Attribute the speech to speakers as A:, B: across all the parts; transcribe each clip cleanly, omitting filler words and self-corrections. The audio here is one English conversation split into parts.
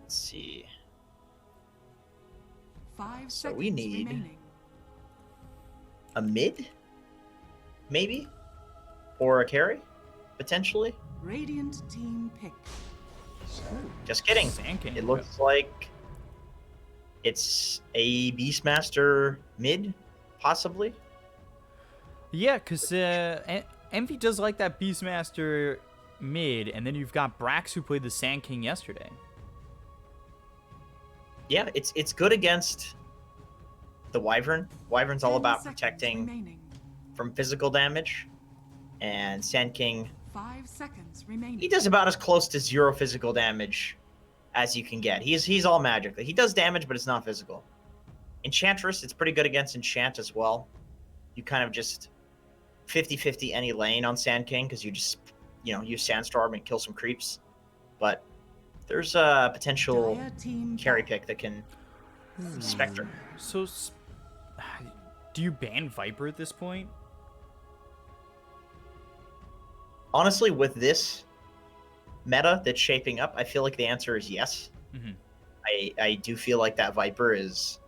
A: Let's see.
B: 5
A: So
B: seconds
A: we need
B: remaining.
A: a mid, maybe, or a carry, potentially.
B: Radiant team pick.
A: Just kidding.
C: Sand King.
A: It looks like it's a Beastmaster mid, possibly.
C: Yeah, because Envy does like that Beastmaster mid, and then you've got Brax who played the Sand King yesterday.
A: Yeah, it's good against the Wyvern. Wyvern's all
B: 10
A: about
B: seconds
A: protecting
B: remaining.
A: from physical damage, and Sand King,
B: 5 seconds remaining.
A: he does about as close to 0 physical damage as you can get. He's all magic. He does damage, but it's not physical. Enchantress, it's pretty good against Enchant as well. You kind of just 50-50 any lane on Sand King because you just, use Sandstorm and kill some creeps. But there's a potential
B: Dire team
A: carry
B: back.
A: pick that can Spectre.
C: So, do you ban Viper at this point?
A: Honestly, with this meta that's shaping up, I feel like the answer is yes.
C: Mm-hmm.
A: I do feel like that Viper is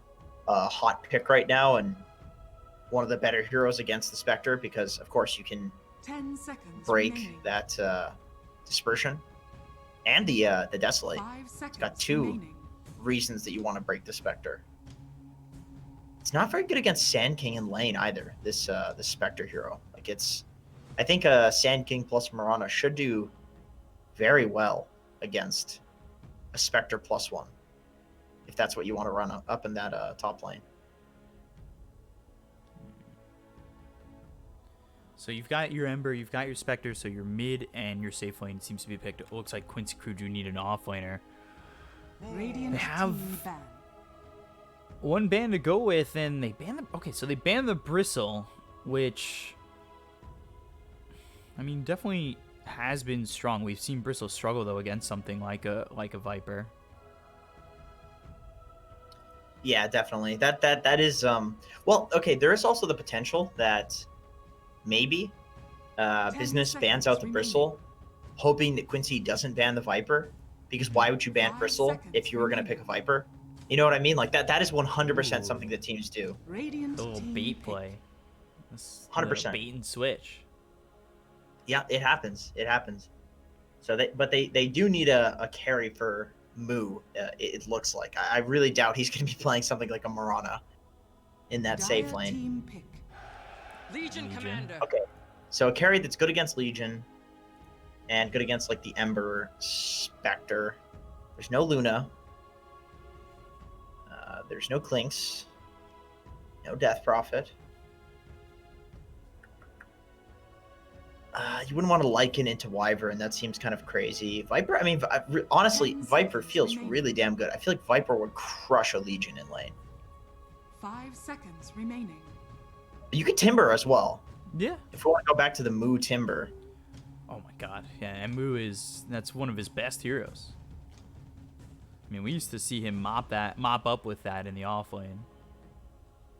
A: a hot pick right now and one of the better heroes against the Spectre because, of course, you can
B: 10 seconds
A: break
B: remaining.
A: that Dispersion and the Desolate.
B: 5 seconds
A: got 2
B: remaining.
A: reasons that you want to break the Spectre. It's not very good against Sand King in lane either, this Spectre hero. I think Sand King plus Mirana should do very well against a Spectre +1, if that's what you want to run up in that top lane.
C: So you've got your Ember, you've got your Spectre, so your mid and your safe lane seems to be picked. It looks like Quincy Crew do need an offlaner.
B: Radiant
C: They have
B: team ban.
C: one ban to go with, and they ban the... Okay, so they banned the Bristle, which... I mean, definitely has been strong. We've seen Bristle struggle, though, against something like a Viper.
A: Yeah, definitely. That is well, okay, there is also the potential that maybe Business bans out the Bristle, hoping that Quincy doesn't ban the Viper, because why would you ban
B: 5
A: Bristle
B: seconds
A: if you were going to pick a
B: remaining.
A: Viper? You know what I mean? Like that is 100%
C: Ooh.
A: something that teams do.
B: Radiant
C: The little
B: team
C: bait
B: pick.
C: play. This
A: 100%.
C: bait and switch.
A: Yeah, it happens. It happens. So they do need a carry for Moo. It looks like I really doubt he's going to be playing something like a Mirana in that safe
B: Dire
A: lane.
B: team pick.
D: Legion Commander.
A: Okay, so a carry that's good against Legion and good against like the Ember Spectre. There's no Luna. There's no Clinks. No Death Prophet. You wouldn't want to liken into Wyvern. That seems kind of crazy. Viper, I mean, honestly,
B: 10
A: Viper
B: seconds
A: feels
B: remaining.
A: really damn good. I feel like Viper would crush a Legion in lane.
B: 5 seconds remaining.
A: You could Timber as well.
C: Yeah.
A: If we want to go back to the Moo Timber.
C: Oh my god. Yeah, and Moo that's one of his best heroes. I mean, we used to see him mop up with that in the off lane.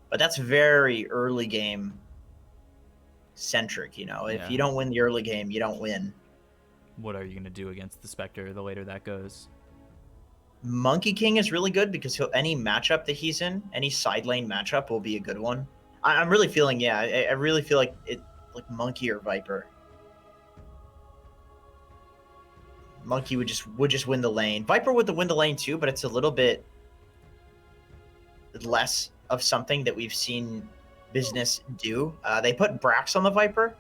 A: But that's very early game centric, If
C: Yeah.
A: you don't win the early game, you don't win.
C: What are you going to do against the Spectre the later that goes?
A: Monkey King is really good because any matchup that he's in, any side lane matchup will be a good one. I'm really feeling, I really feel like it, like Monkey or Viper. Monkey would just win the lane. Viper would win the lane too, but it's a little bit less of something that we've seen Business do. They put Brax on the Viper,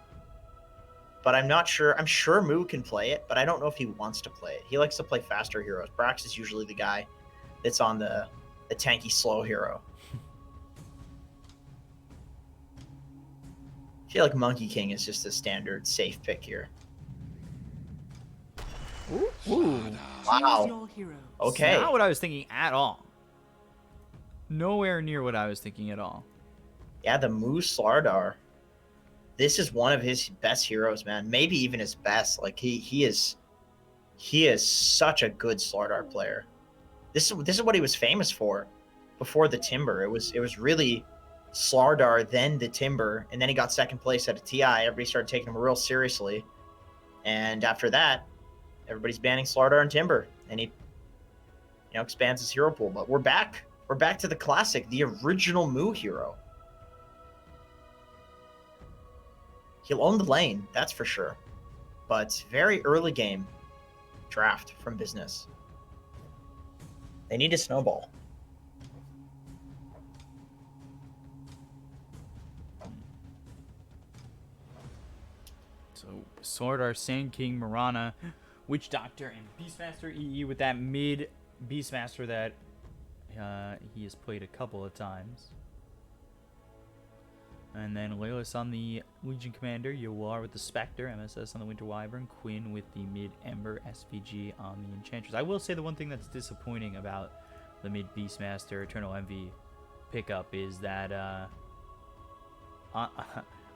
A: but I'm not sure. I'm sure Moo can play it, but I don't know if he wants to play it. He likes to play faster heroes. Brax is usually the guy that's on the tanky slow hero. I feel like Monkey King is just a standard safe pick here.
C: Ooh.
A: Wow.
B: Choose your hero.
A: Okay.
C: Not what I was thinking at all. Nowhere near what I was thinking at all.
A: Yeah, the Moo Slardar. This is one of his best heroes, man. Maybe even his best. Like he is such a good Slardar player. This is what he was famous for before the Timber. It was really Slardar, then the Timber, and then he got second place at a TI. Everybody started taking him real seriously. And after that, everybody's banning Slardar and Timber. And expands his hero pool. But we're back. We're back to the classic, the original Mu hero. He'll own the lane, that's for sure. But very early game draft from business. They need a snowball.
C: So Swordar, Sand King, Mirana, Witch Doctor, and Beastmaster EE with that mid Beastmaster that he has played a couple of times. And then Leyless on the Legion Commander, Yawar with the Spectre, MSS on the Winter Wyvern, Quinn with the mid Ember, SVG on the Enchantress. I will say the one thing that's disappointing about the mid Beastmaster Eternal Envy pickup is that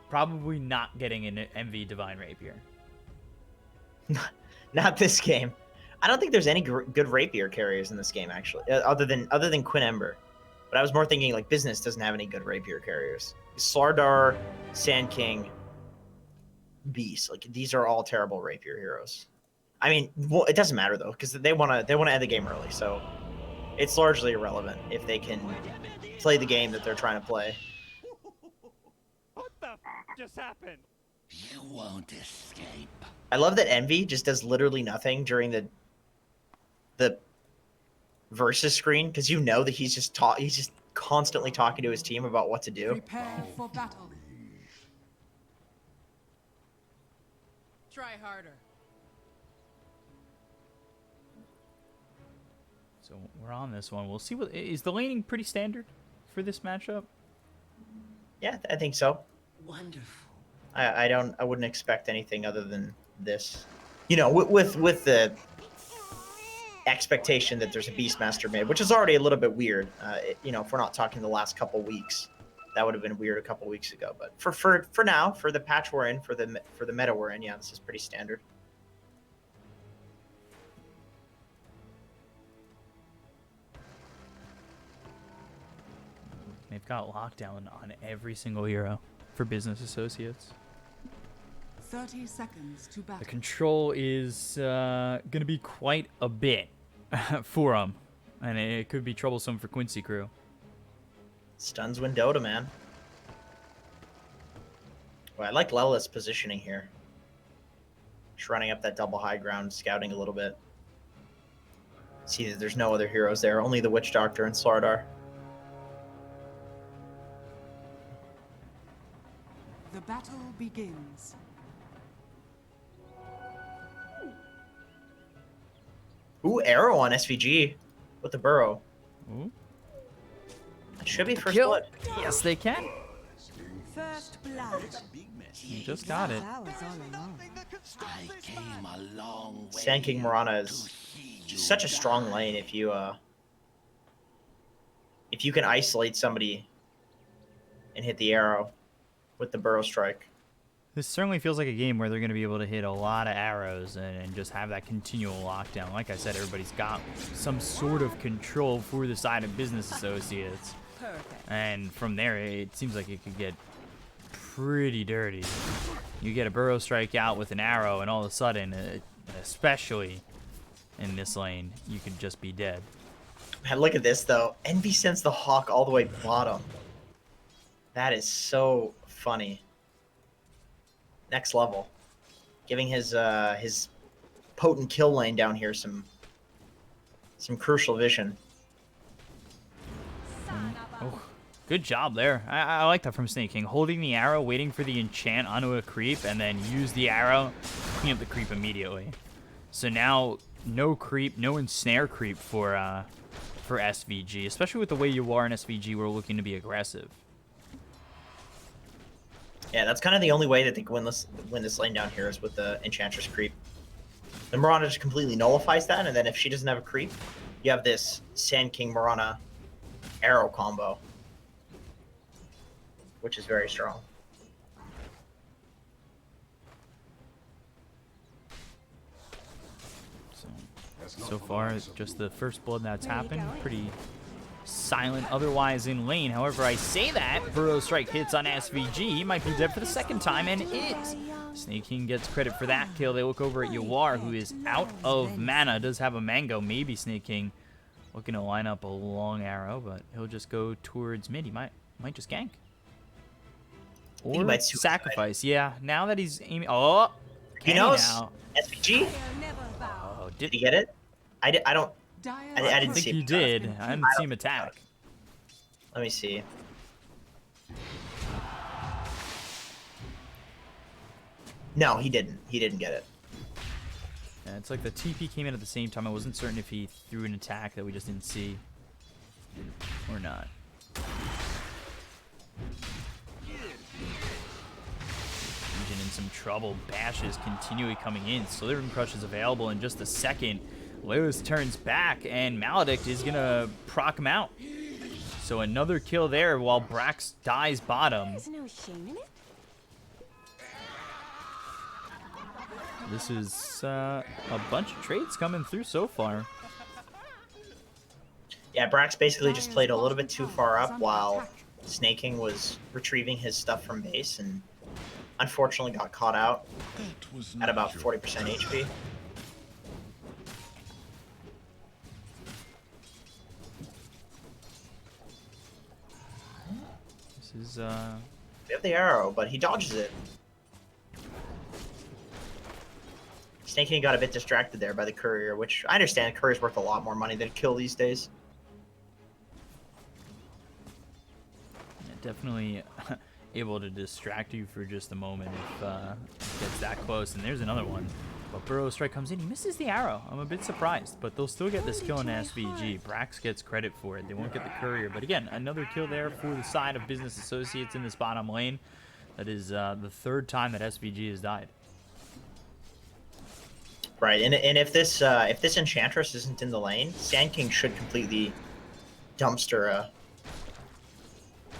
C: probably not getting an Envy Divine Rapier.
A: Not this game. I don't think there's any good Rapier carriers in this game, actually, other than Quinn Ember. But I was more thinking, like, business doesn't have any good Rapier carriers. Slardar, Sand King, Beast. Like, these are all terrible Rapier heroes. I mean, well, it doesn't matter, though, because they wanna end the game early, so it's largely irrelevant if they can play the game that they're trying to play.
E: What the f just happened?
F: You won't escape.
A: I love that Envy just does literally nothing during the versus screen, because you know that he's just constantly talking to his team about what to do.
B: Prepare for battle.
D: Try harder.
C: So we're on this one. We'll see. What is the laning pretty standard for this matchup?
A: Yeah, I think so.
F: Wonderful.
A: I wouldn't expect anything other than this. You know, with the expectation that there's a Beastmaster mid, which is already a little bit weird. You know, if we're not talking the last couple weeks, that would have been weird a couple weeks ago. But for now, for the patch we're in, for the meta we're in, yeah, this is pretty standard.
C: They've got lockdown on every single hero for business associates.
B: 30 seconds to
C: The
B: battle.
C: control is going to be quite a bit for them, and it could be troublesome for Quincy crew.
A: Stuns win Dota, man. Well, I like Lela's positioning here. Just running up that double high ground, scouting a little bit. See that there's no other heroes there, only the Witch Doctor and Slardar.
B: The battle begins.
A: Ooh, arrow on SVG with the burrow.
C: Ooh.
A: That should be first
C: Kill.
A: blood.
C: Yes, they can.
G: First blood.
C: You just got it.
G: That was all along.
F: I came a long way.
A: Sand King Mirana
F: to
A: is
F: see you
A: just such a strong
F: die.
A: lane if you can isolate somebody and hit the arrow with the burrow strike.
C: This certainly feels like a game where they're going to be able to hit a lot of arrows and just have that continual lockdown. Like I said, everybody's got some sort of control for the side of business associates.
G: Perfect.
C: And from there, it seems like it could get pretty dirty. You get a burrow strike out with an arrow, and all of a sudden, especially in this lane, you could just be dead.
A: Man, look at this, though. Envy sends the Hawk all the way bottom. That is so funny. Next level. Giving his potent kill lane down here some crucial vision.
C: Oh, good job there. I like that from Snake King. Holding the arrow, waiting for the enchant onto a creep, and then use the arrow, clean up the creep immediately. So now, no creep, no ensnare creep for SVG, especially with the way you are in SVG, we're looking to be aggressive.
A: Yeah, that's kind of the only way that they can win this lane down here is with the Enchantress creep. The Mirana just completely nullifies that, and then if she doesn't have a creep, you have this Sand King Mirana arrow combo, which is very strong.
C: So far, just the first blood that's happened. Pretty silent otherwise in lane. However, I say that, Burrow Strike hits on SVG. He might be dead for the second time, and is. Snake King gets credit for that kill. They look over at Yawar, who is out of mana. Does have a mango. Maybe Snake King Looking to line up a long arrow, but he'll just go towards mid. He might just gank.
A: He
C: Or
A: might suicide.
C: sacrifice. Yeah, now that he's aiming. Oh,
A: He
C: can
A: knows.
C: now?
A: SVG?
G: They'll never bow.
C: Oh,
A: Did he get it? I don't.
B: Dire's
A: I
C: I
A: didn't
C: think
A: see
C: he
A: him.
C: did. I didn't see him attack.
A: Let me see. No, he didn't. He didn't get it.
C: Yeah, it's like the TP came in at the same time. I wasn't certain if he threw an attack that we just didn't see or not. Legion in some trouble. Bashes continually coming in. Slithering Crush is available in just a second. Lewis turns back, and Maledict is going to proc him out. So another kill there while Brax dies bottom.
G: There's no shame in it.
C: This is a bunch of trades coming through so far.
A: Yeah, Brax basically just played a little bit too far up while Snaking was retrieving his stuff from base and unfortunately got caught out
F: That was
A: at about
F: not
A: 40% HP.
C: This is
A: We have the arrow, but he dodges it. Snaking got a bit distracted there by the courier, which I understand courier's worth a lot more money than a kill these days.
C: yeah, definitely able to distract you for just a moment if it gets that close. And there's another one. But Burrow Strike comes in. He misses the arrow. I'm a bit surprised, but they'll still get this kill in SVG. Brax gets credit for it. They won't get the courier. But again, another kill there for the side of Business Associates in this bottom lane. That is the third time that SVG has died.
A: Right, and if this Enchantress isn't in the lane, Sand King should completely dumpster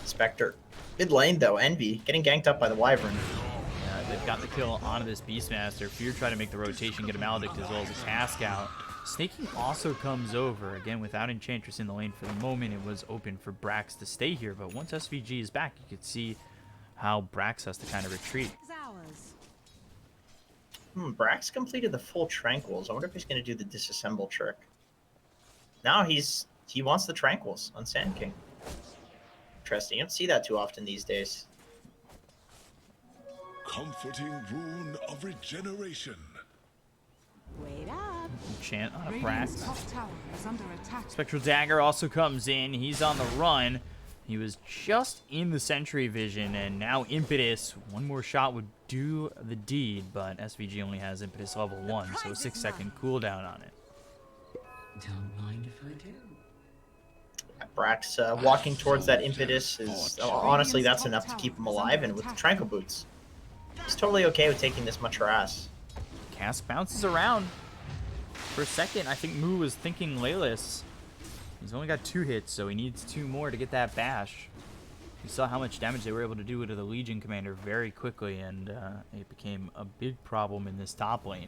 A: Spectre. Mid lane though, Envy getting ganked up by the Wyvern.
C: They've got the kill onto this Beastmaster. Fear trying to make the rotation, get a Maledict as well as a task out. Snaking also comes over. Again, without Enchantress in the lane for the moment, it was open for Brax to stay here. But once SVG is back, you could see how Brax has to kind of retreat.
G: It's ours.
A: Brax completed the full Tranquils. I wonder if he's going to do the disassemble trick. Now he wants the Tranquils on Sand King. Interesting. You don't see that too often these days.
F: comforting rune of regeneration.
G: Wait up.
C: Enchant on a
B: Radiant's
C: Brax.
B: top tower is under attack.
C: Spectral Dagger also comes in. He's on the run. He was just in the Sentry Vision, and now Impetus. One more shot would do the deed, but SVG only has Impetus level 1, so a 6-second cooldown on it.
H: Don't mind if I do.
A: Brax walking towards that Impetus is honestly that's enough to keep him alive, and with the Tranquil Boots, he's totally okay with taking this much harass.
C: Cask bounces around. For a second, I think Moo was thinking Laylis. He's only got 2 hits, so he needs 2 more to get that bash. You saw how much damage they were able to do to the Legion Commander very quickly, and it became a big problem in this top lane.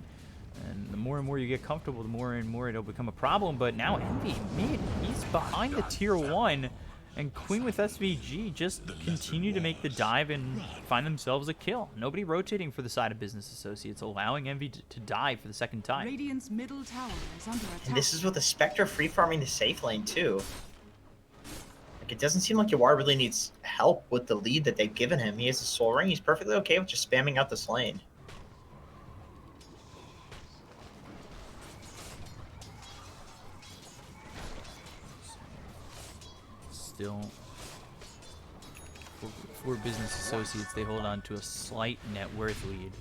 C: And the more and more you get comfortable, the more and more it'll become a problem. But now Envy mid, he's behind the tier 1, and Queen with SVG just continue to make the dive and find themselves a kill. Nobody rotating for the side of Business Associates, allowing Envy to die for the second time.
B: Radiant's middle tower is under attack.
A: And this is with the Spectre free farming the safe lane too. Like, it doesn't seem like Yawar really needs help with the lead that they've given him. He has a Soul Ring. He's perfectly okay with just spamming out this lane.
C: Still, for Business Associates, they hold on to a slight net worth lead.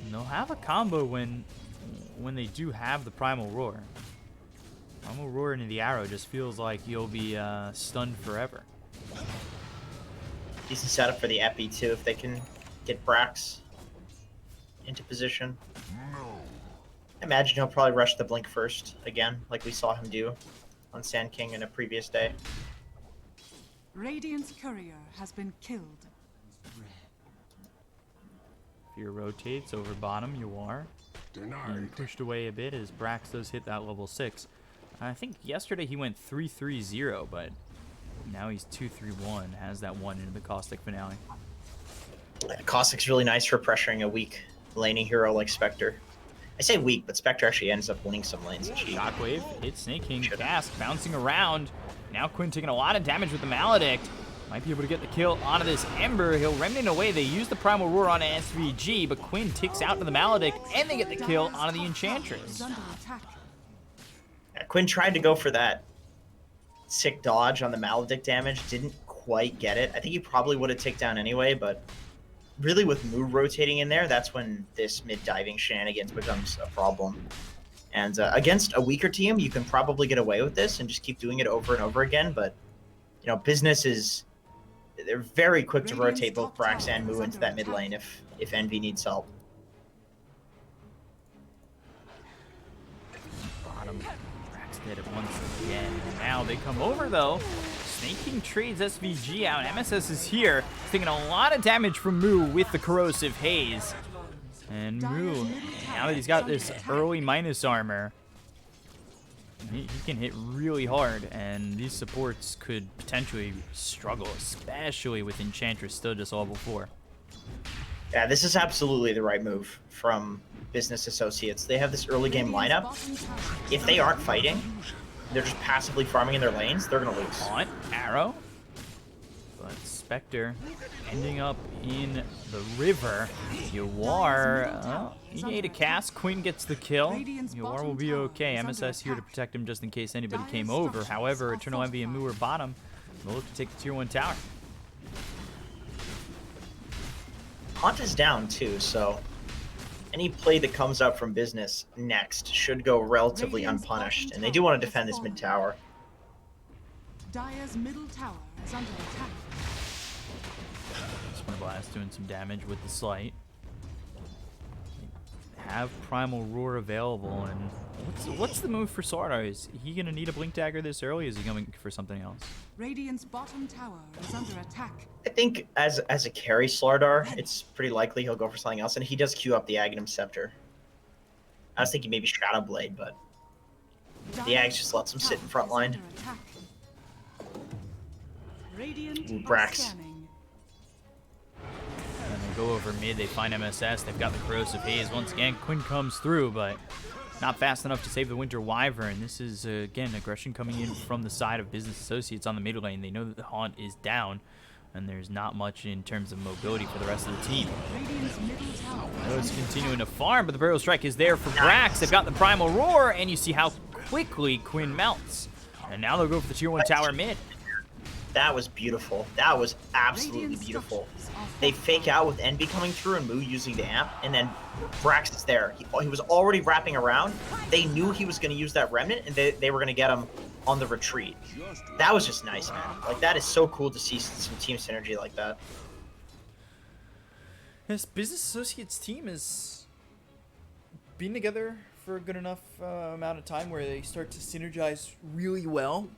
C: And they'll have a combo when they do have the Primal Roar. Primal Roar into the arrow just feels like you'll be stunned forever.
A: Decent setup for the Epi too if they can get Brax into position. I imagine he'll probably rush the Blink first again, like we saw him do on Sand King in a previous day.
B: Radiant's courier has been killed.
C: Fear rotates over bottom, you are. And pushed away a bit as Brax does hit that level 6. I think yesterday he went 3-3-0, but now he's 2-3-1, has that 1 into the Caustic finale.
A: Caustic's really nice for pressuring a weak laning hero like Spectre. I say weak, but Spectre actually ends up winning some lanes.
C: Shockwave hits Snake King. Cask bouncing around. Now Quinn taking a lot of damage with the Maledict. Might be able to get the kill onto this Ember. He'll remnant away. They use the Primal Roar on SVG, but Quinn ticks out to the Maledict, and they get the kill onto the Enchantress.
B: Under attack.
A: Yeah, Quinn tried to go for that sick dodge on the Maledict damage. Didn't quite get it. I think he probably would have ticked down anyway, but really with Moo rotating in there, that's when this mid-diving shenanigans becomes a problem. And against a weaker team, you can probably get away with this and just keep doing it over and over again, but, you know, business is... They're very quick to rotate both Brax and Moo into that mid lane if Envy needs help.
C: Bottom. Brax did it once again. Now they come over, though. Snake King trades SVG out. MSS is here. He's taking a lot of damage from Moo with the Corrosive Haze. And Moo, now that he's got this early minus armor, he can hit really hard, and these supports could potentially struggle, especially with Enchantress still just level 4.
A: Yeah, this is absolutely the right move from Business Associates. They have this early game lineup. If they aren't fighting, they're just passively farming in their lanes, they're going to lose.
C: On Arrow, but Spectre ending up in the river. Yawar, he ate a cast. Quinn gets the kill. Yawar will be okay. MSS here to protect him just in case anybody came over. However, Eternal Envy and Moo are bottom. They'll look to take the tier 1 tower.
A: Haunt is down too, so any play that comes up from Business next should go relatively unpunished, and they do want to defend this mid tower.
B: Dire's middle tower is under attack.
C: Splinter Blast doing some damage with the Slight. Have Primal Roar available, and what's the move for Slardar? Is he gonna need a Blink Dagger this early? Is he going for something else?
B: Radiant's bottom tower is under attack.
A: I think as a carry Slardar, it's pretty likely he'll go for something else, and he does queue up the Aghanim Scepter. I was thinking maybe Shadow Blade, but the Ags just lets him sit in front line. Ooh, Brax.
C: And they go over mid, they find MSS, they've got the Corrosive Haze. Once again, Quinn comes through, but not fast enough to save the Winter Wyvern. This is, again, aggression coming in from the side of Business Associates on the mid lane. They know that the Haunt is down, and there's not much in terms of mobility for the rest of the team. Arrow's continuing to farm, but the Burial Strike is there for Brax. They've got the Primal Roar, and you see how quickly Quinn melts. And now they'll go for the tier 1 tower mid.
A: That was beautiful. That was absolutely beautiful. They fake out with Envy coming through and Moo using the amp, and then Brax is there. He was already wrapping around. They knew he was going to use that remnant, and they were going to get him on the retreat. That was just nice, man. Like, that is so cool to see some team synergy like that.
C: This Business Associates team has been together for a good enough amount of time where they start to synergize really well.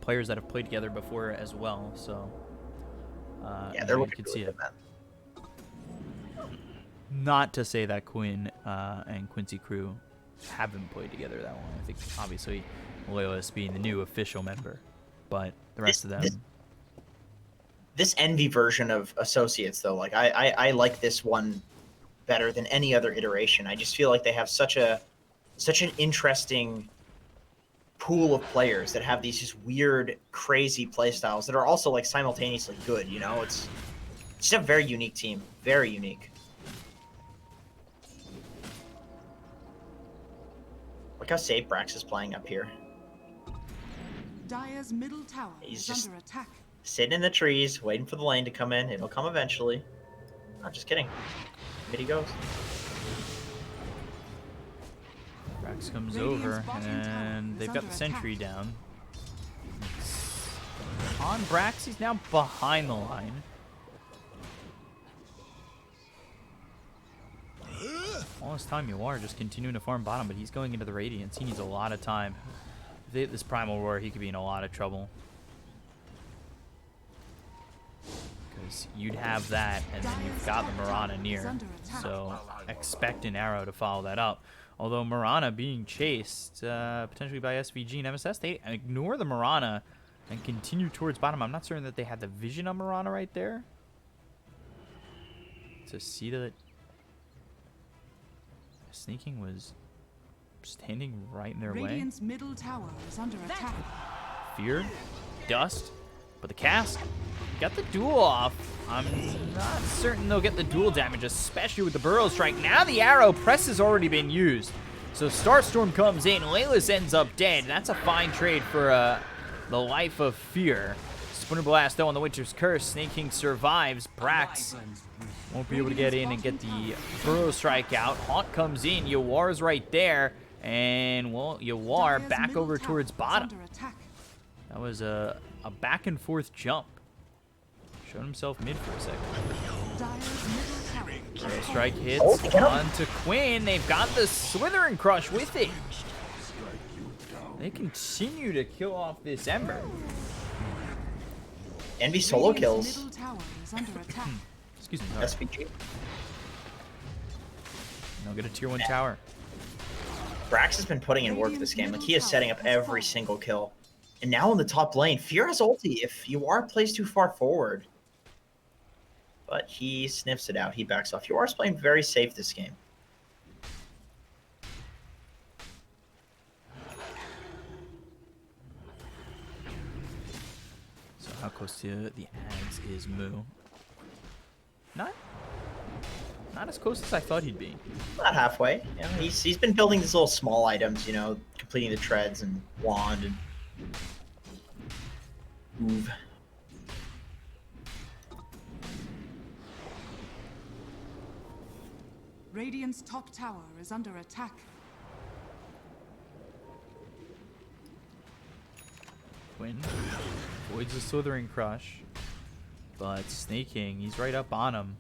C: Players that have played together before as well, so
A: yeah, they're
C: you can see it. Not to say that Quinn and Quincy crew haven't played together that long. I think obviously Loyalist being the new official member, but the rest of them.
A: This Envy version of Associates, though, like I like this one better than any other iteration. I just feel like they have such an interesting pool of players that have these just weird, crazy play styles that are also like simultaneously good. You know, it's just a very unique team, very unique. Look how safe Brax is playing up here.
B: Dire's middle tower
A: He's
B: is
A: just
B: under attack.
A: sitting in the trees, waiting for the lane to come in. It'll come eventually. Not just kidding. Mid he goes.
C: Brax comes over, and they've got the sentry down. On Brax, he's now behind the line. All this time, Yawar just continuing to farm bottom, but he's going into the Radiance. He needs a lot of time. If they hit this Primal Roar, he could be in a lot of trouble. Because you'd have that, and then you've got the Mirana near. So expect an Arrow to follow that up. Although Mirana being chased potentially by SVG and MSS, they ignore the Mirana and continue towards bottom. I'm not certain that they had the vision on Mirana right there to see that Sneaking was standing right in their way.
B: Radiant's middle tower is under attack.
C: Fear, dust, but the cast got the duel off. I'm not certain they'll get the duel damage, especially with the Burrow Strike. Now the arrow press has already been used. So Starstorm comes in, Layla's ends up dead. That's a fine trade for the life of Fear. Splinter Blast though on the Winter's Curse. Snake King survives. Brax won't be able to get in and get the Burrow Strike out. Haunt comes in, Yawar's right there. And, well, Yawar
B: Dire's
C: back
B: middle
C: over
B: tower
C: towards
B: is
C: bottom.
B: under attack.
C: That was a back and forth jump. Showed himself mid for a second.
B: Dire's middle tower.
C: Burrow Strike hits onto Quinn. They've got the Slithering Crush with it. They continue to kill off this Ember.
A: Envy solo
B: Radiant's
A: kills.
B: middle tower is under attack.
C: Excuse me. Sorry.
A: SVG.
C: They'll get a tier 1 tower.
A: Brax has been putting in work this game. Like, he is setting up every single kill. And now in the top lane, Fear has ulti if Yawar plays too far forward. But he sniffs it out. He backs off. Yawar's playing very safe this game.
C: So how close to the Ags is Moo? Not as close as I thought he'd be.
A: Not halfway. You know, he's been building these little small items, you know, completing the treads and wand and move.
B: Radiant's top tower is under attack.
C: Quinn avoids the Slithering Crush, but Snake King, he's right up on him,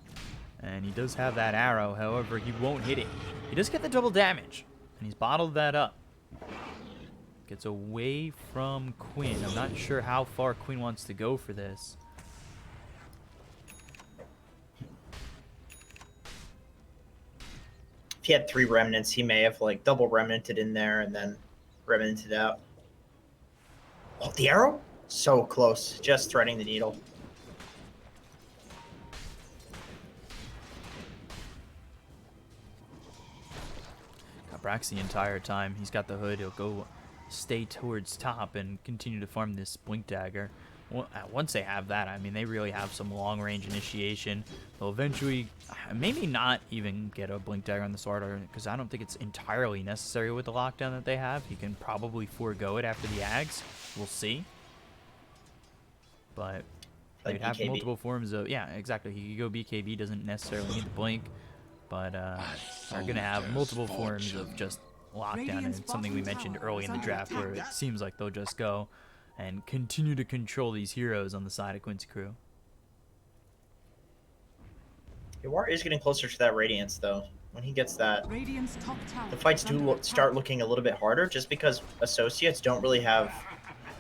C: and he does have that arrow. However, he won't hit it. He does get the double damage, and he's bottled that up. Gets away from Quinn. I'm not sure how far Quinn wants to go for this.
A: If he had 3 remnants, he may have like double remnanted in there and then remnanted out. Oh, the arrow? So close. Just threading the needle.
C: Got Brax the entire time. He's got the hood. He'll go stay towards top and continue to farm this Blink Dagger. Once they have that, I mean, they really have some long-range initiation. They'll eventually, maybe not even get a Blink Dagger on the Slardar, because I don't think it's entirely necessary with the lockdown that they have. You can probably forego it after the Ags. We'll see. But
A: Like
C: they'd have
A: BKB.
C: multiple forms of, yeah, exactly. He could go BKB, doesn't necessarily need the Blink, but are going to have multiple forms of just lockdown, and it's something we mentioned early in the draft where it seems like they'll just go and continue to control these heroes on the side of Quincy Crew.
A: Yawar is getting closer to that Radiance, though. When he gets that,
B: Radiant's top tower
A: the fights
B: is
A: do
B: under attack.
A: start looking a little bit harder, just because Associates don't really have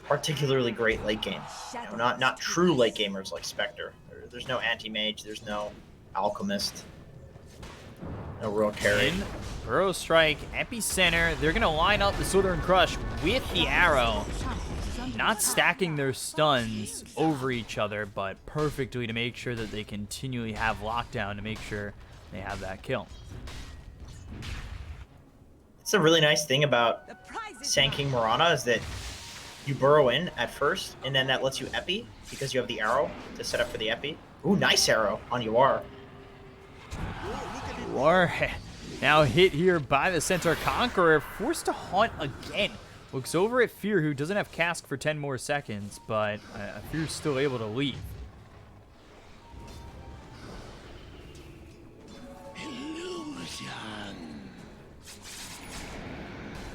A: particularly great late game. You know, not true late gamers like Spectre. There's no anti-mage, there's no alchemist, no real carry.
C: In Burrow Strike, Epicenter, they're going to line up the Southern Crush with the arrow. Not stacking their stuns over each other, but perfectly to make sure that they continually have lockdown to make sure they have that kill.
A: It's a really nice thing about Sanking Mirana is that you burrow in at first, and then that lets you epi because you have the arrow to set up for the epi. Ooh, nice arrow on Yawar.
C: War now hit here by the Centaur Conqueror, forced to haunt again. Looks over at Fear, who doesn't have cask for 10 more seconds, but Fear's still able to leave.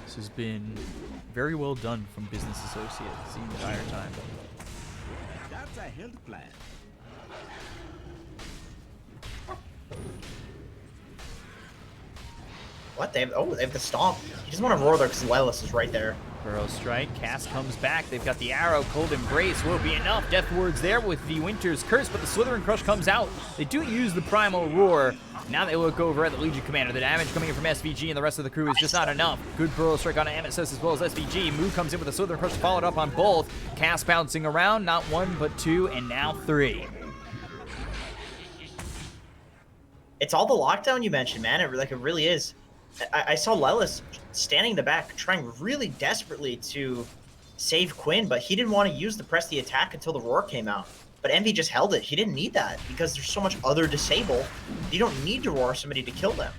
C: This has been very well done from Business Associates the entire time.
E: That's a health plan.
A: What? They have the stomp. He doesn't want to roar there because Lelis is right there.
C: Burrow Strike, Cass comes back. They've got the arrow. Cold Embrace will be enough. Death Ward's there with the Winter's Curse, but the Slithering Crush comes out. They do use the Primal Roar. Now they look over at the Legion Commander. The damage coming in from SVG and the rest of the crew is just not enough. Good Burrow Strike on MSS as well as SVG. Moo comes in with the Slithering Crush followed up on both. Cass bouncing around, not 1 but 2, and now 3.
A: It's all the lockdown you mentioned, man. It really is. I saw Lelis standing in the back, trying really desperately to save Quinn, but he didn't want to use the press the attack until the roar came out. But Envy just held it. He didn't need that because there's so much other disable. You don't need to roar somebody to kill them.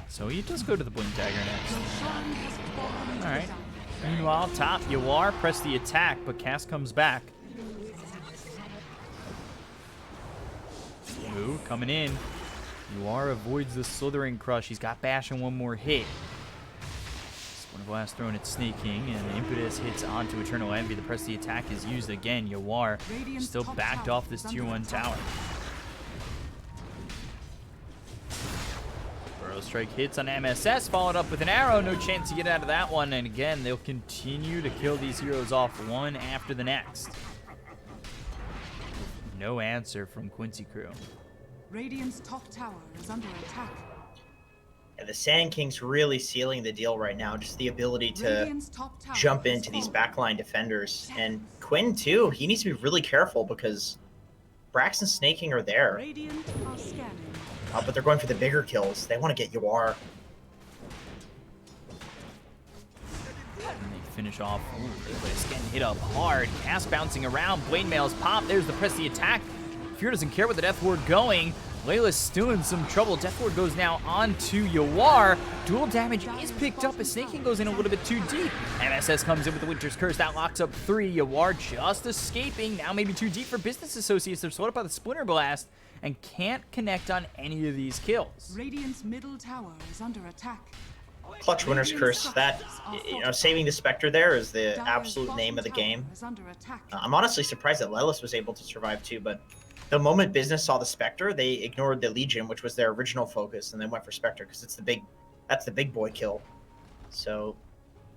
C: So he does go to the Blink Dagger next. Alright. Meanwhile, top, Yawar, press the attack, but Cass comes back. Moo coming in. Yawar avoids the Slithering Crush. He's got Bash and one more hit. Splinter Blast thrown at Snake King, and Impetus hits onto Eternal Envy. The press the attack is used again. Yawar still backed off this tier 1 tower. Strike hits on MSS, followed up with an arrow. No chance to get out of that one. And again, they'll continue to kill these heroes off one after the next. No answer from Quincy crew.
B: Radiant's top tower is under attack.
A: Yeah, the Sand King's really sealing the deal right now. Just the ability to jump into these backline defenders. And Quinn, too, he needs to be really careful because Brax and Snake King are there.
B: Radiant are scanning.
A: But they're going for the bigger kills. They want to get Yawar.
C: And they finish off. Layla's getting hit up hard. Cass bouncing around. Blade Mails pop. There's the press the attack. Fear doesn't care with the Death Ward going. Layla's still in some trouble. Death Ward goes now onto Yawar. Dual damage is picked up as Snake King goes in a little bit too deep. MSS comes in with the Winter's Curse. That locks up 3. Yawar just escaping. Now maybe too deep for Business Associates. They're slowed up by the Splinter Blast and can't connect on any of these kills.
B: Radiant's middle tower is under attack.
A: Clutch Winter's Curse. That, saving the Spectre there is the absolute name of the game. I'm honestly surprised that Lelis was able to survive too, but the moment Business saw the Spectre, they ignored the Legion, which was their original focus, and they went for Spectre because that's the big boy kill. So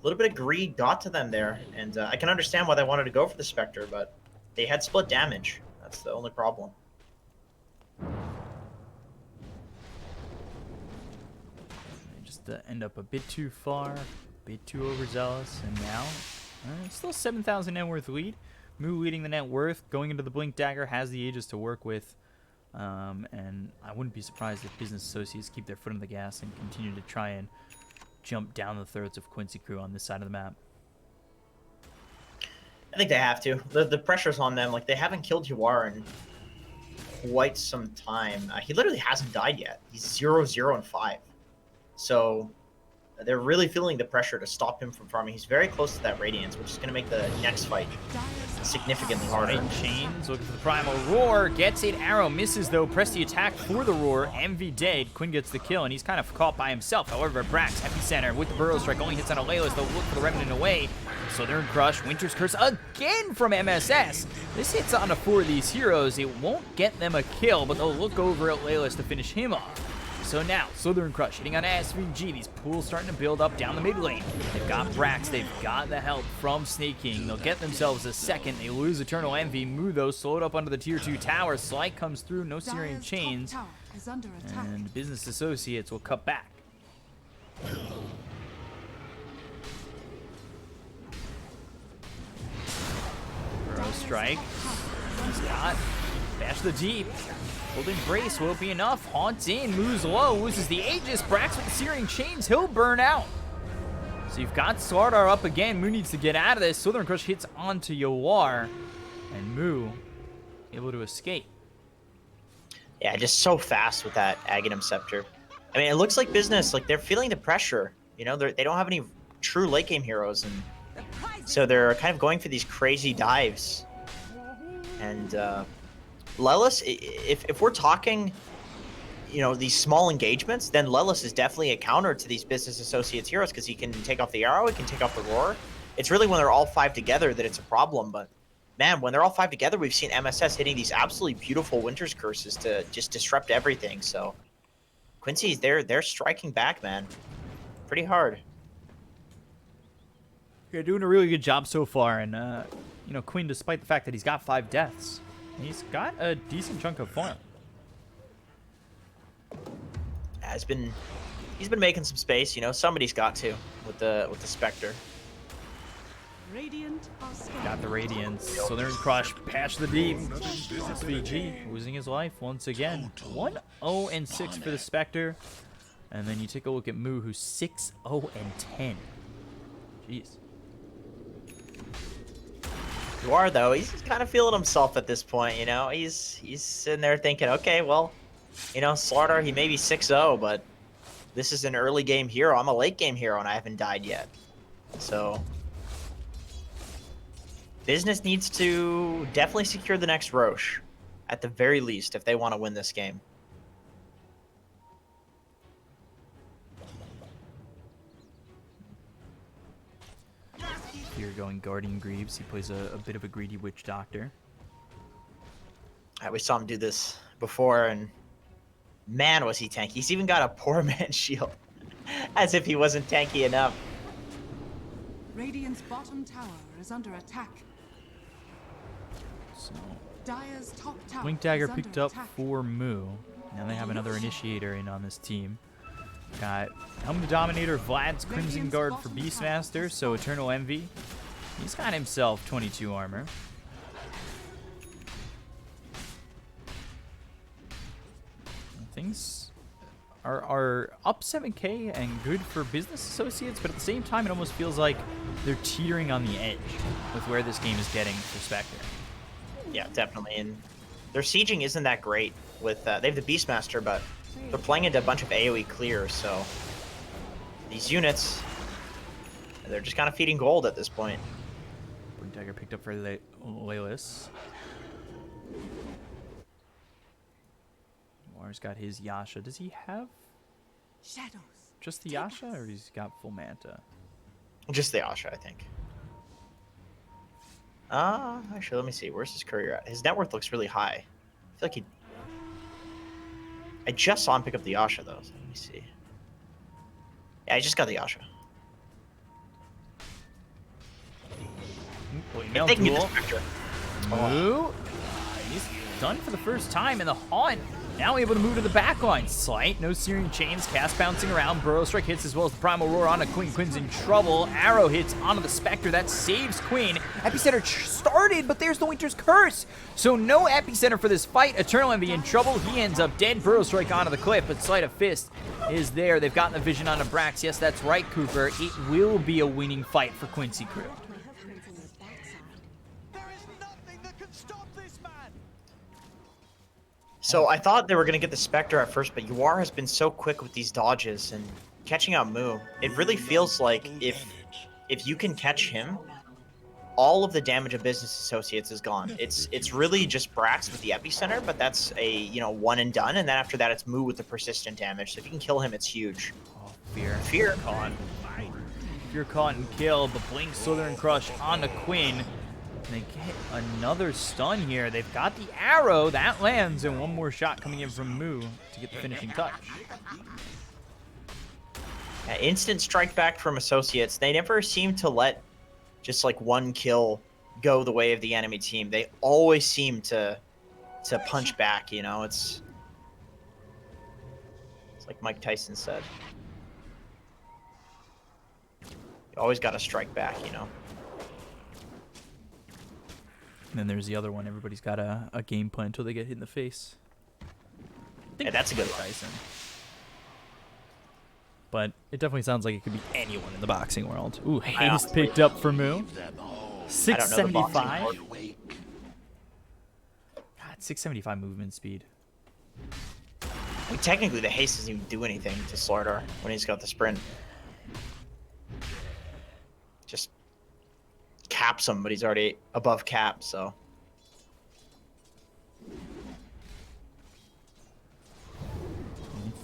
A: a little bit of greed got to them there, and I can understand why they wanted to go for the Spectre, but they had split damage. That's the only problem.
C: They just end up a bit too far, a bit too overzealous, and now still 7,000 net worth lead. Moo leading the net worth, going into the Blink Dagger, has the Aegis to work with, and I wouldn't be surprised if Business Associates keep their foot on the gas and continue to try and jump down the throats of Quincy crew on this side of the map.
A: I think they have to. The pressure's on them. Like, they haven't killed Yawar in quite some time. He literally hasn't died yet. He's 0-0-5. So they're really feeling the pressure to stop him from farming. He's very close to that Radiance, which is going to make the next fight significantly harder.
C: Right, Chains looking for the Primal Roar, gets it, arrow misses though, press the attack for the Roar, Envy dead, Quinn gets the kill, and he's kind of caught by himself. However, Brax, Epicenter with the Burrow Strike, only hits on Alelos, they'll look for the Remnant away. Southern Crush, Winter's Curse again from MSS. This hits onto 4 of these heroes. It won't get them a kill, but they'll look over at Laylas to finish him off. So now, Southern Crush hitting on SVG. These pools starting to build up down the mid lane. They've got Brax. They've got the help from Snake King. They'll get themselves a second. They lose Eternal Envy. Moo, though, slowed up under the tier 2 tower. Slight comes through. No Syrian Chains. And Business Associates will cut back. Burrow Strike. He's got Bash the Deep. Holding Brace, will it be enough? Haunts in, moves low, loses the Aegis. Brax with the Searing Chains, he'll burn out. So you've got Slardar up again. Moo needs to get out of this. Southern Crush hits onto Yawar, and Moo able to escape.
A: Yeah, just so fast with that Aghanim Scepter. I mean, it looks like Business, like they're feeling the pressure. You know, they don't have any true late game heroes, and so they're kind of going for these crazy dives. And Lelis, if we're talking, you know, these small engagements, then Lelis is definitely a counter to these Business Associates heroes because he can take off the arrow, he can take off the roar. It's really when they're all 5 together that it's a problem, but man, when they're all 5 together, we've seen MSS hitting these absolutely beautiful Winter's Curses to just disrupt everything. So Quincy's they're striking back, man, pretty hard.
C: You're doing a really good job so far, and you know, Quinn, despite the fact that he's got 5 deaths, he's got a decent chunk of farm.
A: Yeah, he's been making some space, you know. Somebody's got to with the Spectre.
B: Radiant are scanning.
C: Got the Radiance. Southern Crush, patch the deep. SVG losing his life once again. 1-0-6 for the Spectre. And then you take a look at Moo, who's 6-0-10. Jeez.
A: You are, though. He's kind of feeling himself at this point, you know? He's sitting there thinking, okay, well, you know, Slardar, he may be 6-0, but this is an early game hero. I'm a late game hero, and I haven't died yet. So Business needs to definitely secure the next Roche, at the very least, if they want to win this game.
C: Here going Guardian Greaves. He plays a bit of a greedy Witch Doctor.
A: We saw him do this before, and man, was he tanky. He's even got a poor man's shield, as if he wasn't tanky enough.
B: Radiant's bottom tower is under attack.
C: So
B: Dire's top tower
C: Blink Dagger
B: is under
C: picked up
B: attack.
C: for Moo. Now they have another Initiator in on this team. Got Helm the Dominator, Vlad's Crimson Guard for Beastmaster, so Eternal Envy. He's got himself 22 armor. Things are up 7k and good for business associates, but at the same time it almost feels like they're teetering on the edge with where this game is getting for Spectre.
A: Yeah, definitely. And their sieging isn't that great. With they have the Beastmaster, but they're playing into a bunch of AoE clears, so these units, they're just kind of feeding gold at this point.
C: Blink Dagger picked up for Lelis. War's got his Yasha. Does he have
B: Shadows.
C: just the Yasha, or he's got full Manta?
A: Just the Asha, I think. Actually, let me see. Where's his courier at? His net worth looks really high. I feel like he... I just saw him pick up the Asha, though. So let me see. Yeah, I just got the Asha.
C: Now
A: They can get
C: duel.
A: this picture.
C: Moo. He's done for the first time in the Haunt. Now able to move to the back line. Slight, no Syrian Chains, cast bouncing around. Burrow Strike hits as well as the Primal Roar onto Queen. Queen's in trouble. Arrow hits onto the Spectre. That saves Queen. Epicenter started, but there's the Winter's Curse. So no Epicenter for this fight. Eternal Envy in trouble. He ends up dead. Burrow Strike onto the cliff, but Sleight of Fist is there. They've gotten the vision onto Brax. Yes, that's right, Cooper. It will be a winning fight for Quincy Crew.
E: There is nothing that can stop this man.
A: So I thought they were going to get the Spectre at first, but Yuar has been so quick with these dodges and catching out Moo. It really feels like if you can catch him, all of the damage of Business Associates is gone. It's really just Brax with the Epicenter, but that's a, you know, one and done, and then after that it's Moo with the persistent damage. So if you can kill him, it's huge.
C: Oh, Fear.
A: Fear.
C: Caught. Fear caught and killed, but Blink Southern Crush onto Quinn. And they get another stun here. They've got the arrow. That lands, and one more shot coming in from Moo to get the finishing touch.
A: Instant strike back from Associates. They never seem to let just like one kill go the way of the enemy team. They always seem to punch back, you know? It's like Mike Tyson said. You always got to strike back, you know?
C: And then there's the other one. Everybody's got a game plan until they get hit in the face.
A: Yeah, that's a good one.
C: Tyson. But it definitely sounds like it could be anyone in the boxing world. Ooh, haste picked up for Moo. 675. God, 675 movement speed.
A: I mean, technically, the haste doesn't even do anything to Slardar when he's got the sprint. Just caps him, but he's already above cap, so.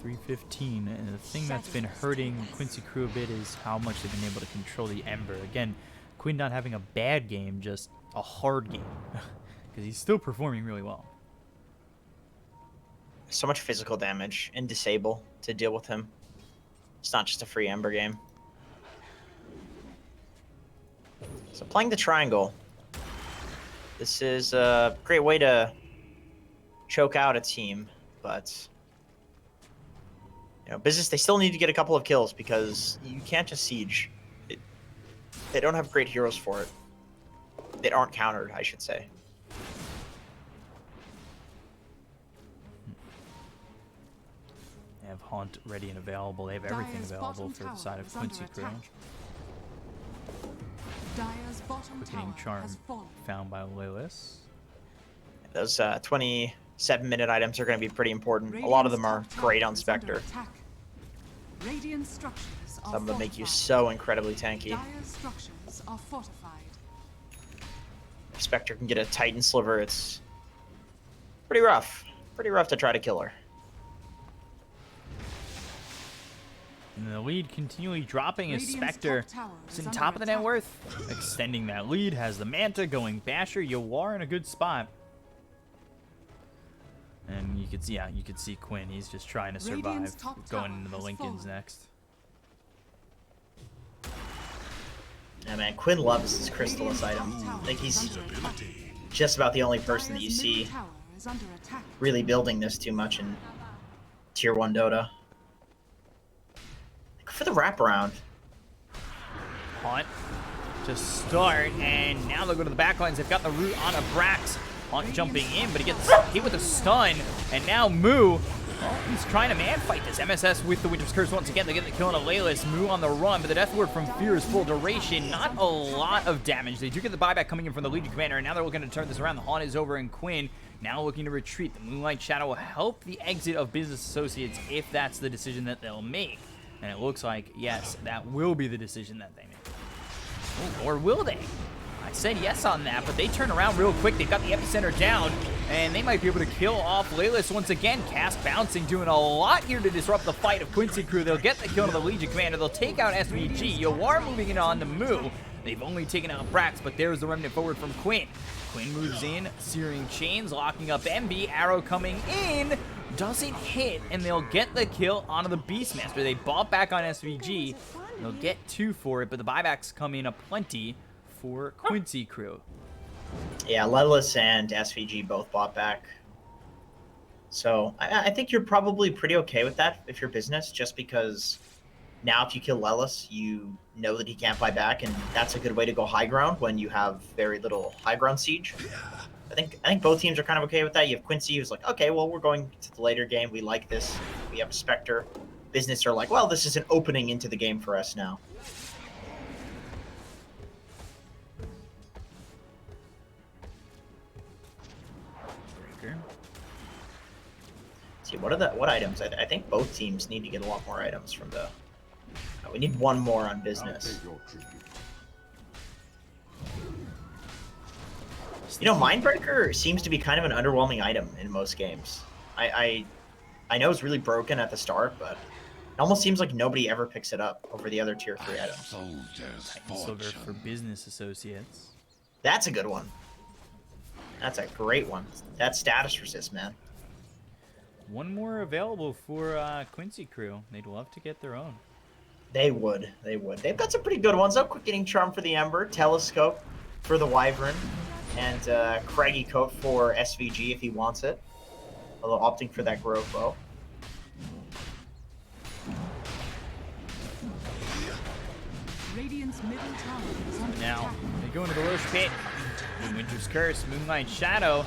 C: 315, and the thing that's been hurting Quincy Crew a bit is how much they've been able to control the Ember. Again, Quinn not having a bad game, just a hard game, because he's still performing really well.
A: So much physical damage and disable to deal with him. It's not just a free Ember game. So playing the triangle. This is a great way to choke out a team, but you know, Business, they still need to get a couple of kills because you can't just siege. They don't have great heroes for it. that aren't countered, I should say.
C: They have Haunt ready and available. They have everything
B: Dire's
C: available
B: bottom
C: for the
B: tower
C: side of
B: is under
C: Quincy Crew.
B: attack. Dire's bottom
C: Quickening
B: tower
C: Charm
B: has fallen.
C: found by Lilith.
A: Those 27-minute items are going to be pretty important. A lot of them are great on Spectre.
B: Radiant structures are
A: Some of them make you
B: fortified.
A: so incredibly tanky.
B: Dire's structures are fortified.
A: If Spectre can get a Titan Sliver, it's pretty rough. Pretty rough to try to kill her.
C: And the lead continually dropping as
B: Radiant's
C: Spectre
B: top tower
C: is
B: is
C: in
B: under
C: top of the net
B: attack.
C: worth. Extending that lead, has the Manta going Basher. Yawar in a good spot. And you could see, yeah, you could see Quinn. He's just trying to survive.
B: Radiant's top
C: Going
B: tower
C: into the
B: has
C: Lincolns
B: fallen.
C: next.
A: Yeah, man, Quinn loves his Crystallis
B: Radiant's
A: item.
B: top tower
A: I think
B: is
A: he's
B: under attack.
A: just about the only person that you
B: Dire's
A: see
B: middle tower is under attack.
A: really building this too much in Tier 1 Dota. Go for the wraparound.
C: Haunt to start, and now they'll go to the backlines. They've got the root on a Brax. Haunt jumping in, but he gets hit with a stun, and now Moo, well, he's trying to man fight this. MSS with the Winter's Curse once again. They get the kill on a Laylis. Moo on the run, but the Death Ward from Fear is full duration. Not a lot of damage. They do get the buyback coming in from the Legion Commander, and now they're looking to turn this around. The Haunt is over, and Quinn now looking to retreat. The Moonlight Shadow will help the exit of Business Associates if that's the decision that they'll make. And it looks like, yes, that will be the decision that they make. Oh, or will they? I said yes on that, but they turn around real quick. They've got the epicenter down, and they might be able to kill off Laylis once again. Cast bouncing, doing a lot here to disrupt the fight of Quincy Crew. They'll get the kill on the Legion Commander. They'll take out SVG. Yawar moving it on to Moo. They've only taken out Brax, but there's the remnant forward from Quinn. Quinn moves in, Searing Chains, locking up MB. Arrow coming in. Doesn't hit, and they'll get the kill onto the Beastmaster. They bought back on SVG. They'll get 2 for it, but the buybacks come in aplenty for Quincy Crew.
A: Yeah, Lelis and SVG both bought back. So I think you're probably pretty okay with that if you're business, just because now if you kill Lelis, you know that he can't buy back, and that's a good way to go high ground when you have very little high ground siege. I think both teams are kind of okay with that. You have Quincy who's like, okay, well, we're going to the later game. We like this. We have a Spectre. Business are like, well, this is an opening into the game for us now.
C: Breaker.
A: See, what items? I think both teams need to get a lot more items from the... we need one more on business. You know, Mindbreaker seems to be kind of an underwhelming item in most games. I know it's really broken at the start, but it almost seems like nobody ever picks it up over the other tier 3 items.
F: Soldier's
C: Silver for
F: fortune.
C: Business Associates.
A: That's a good one. That's a great one. That's status resist, man.
C: One more available for Quincy Crew. They'd love to get their own.
A: They would. They would. They've got some pretty good ones. Though. Quickening Charm for the Ember, Telescope for the Wyvern, and Craggy Coat for SVG if he wants it. Although opting for that Grove Bow.
B: Radiant's middle tower is under
C: Now,
B: attack.
C: they go into the Roche Pit. Winter's Curse, Moonlight Shadow.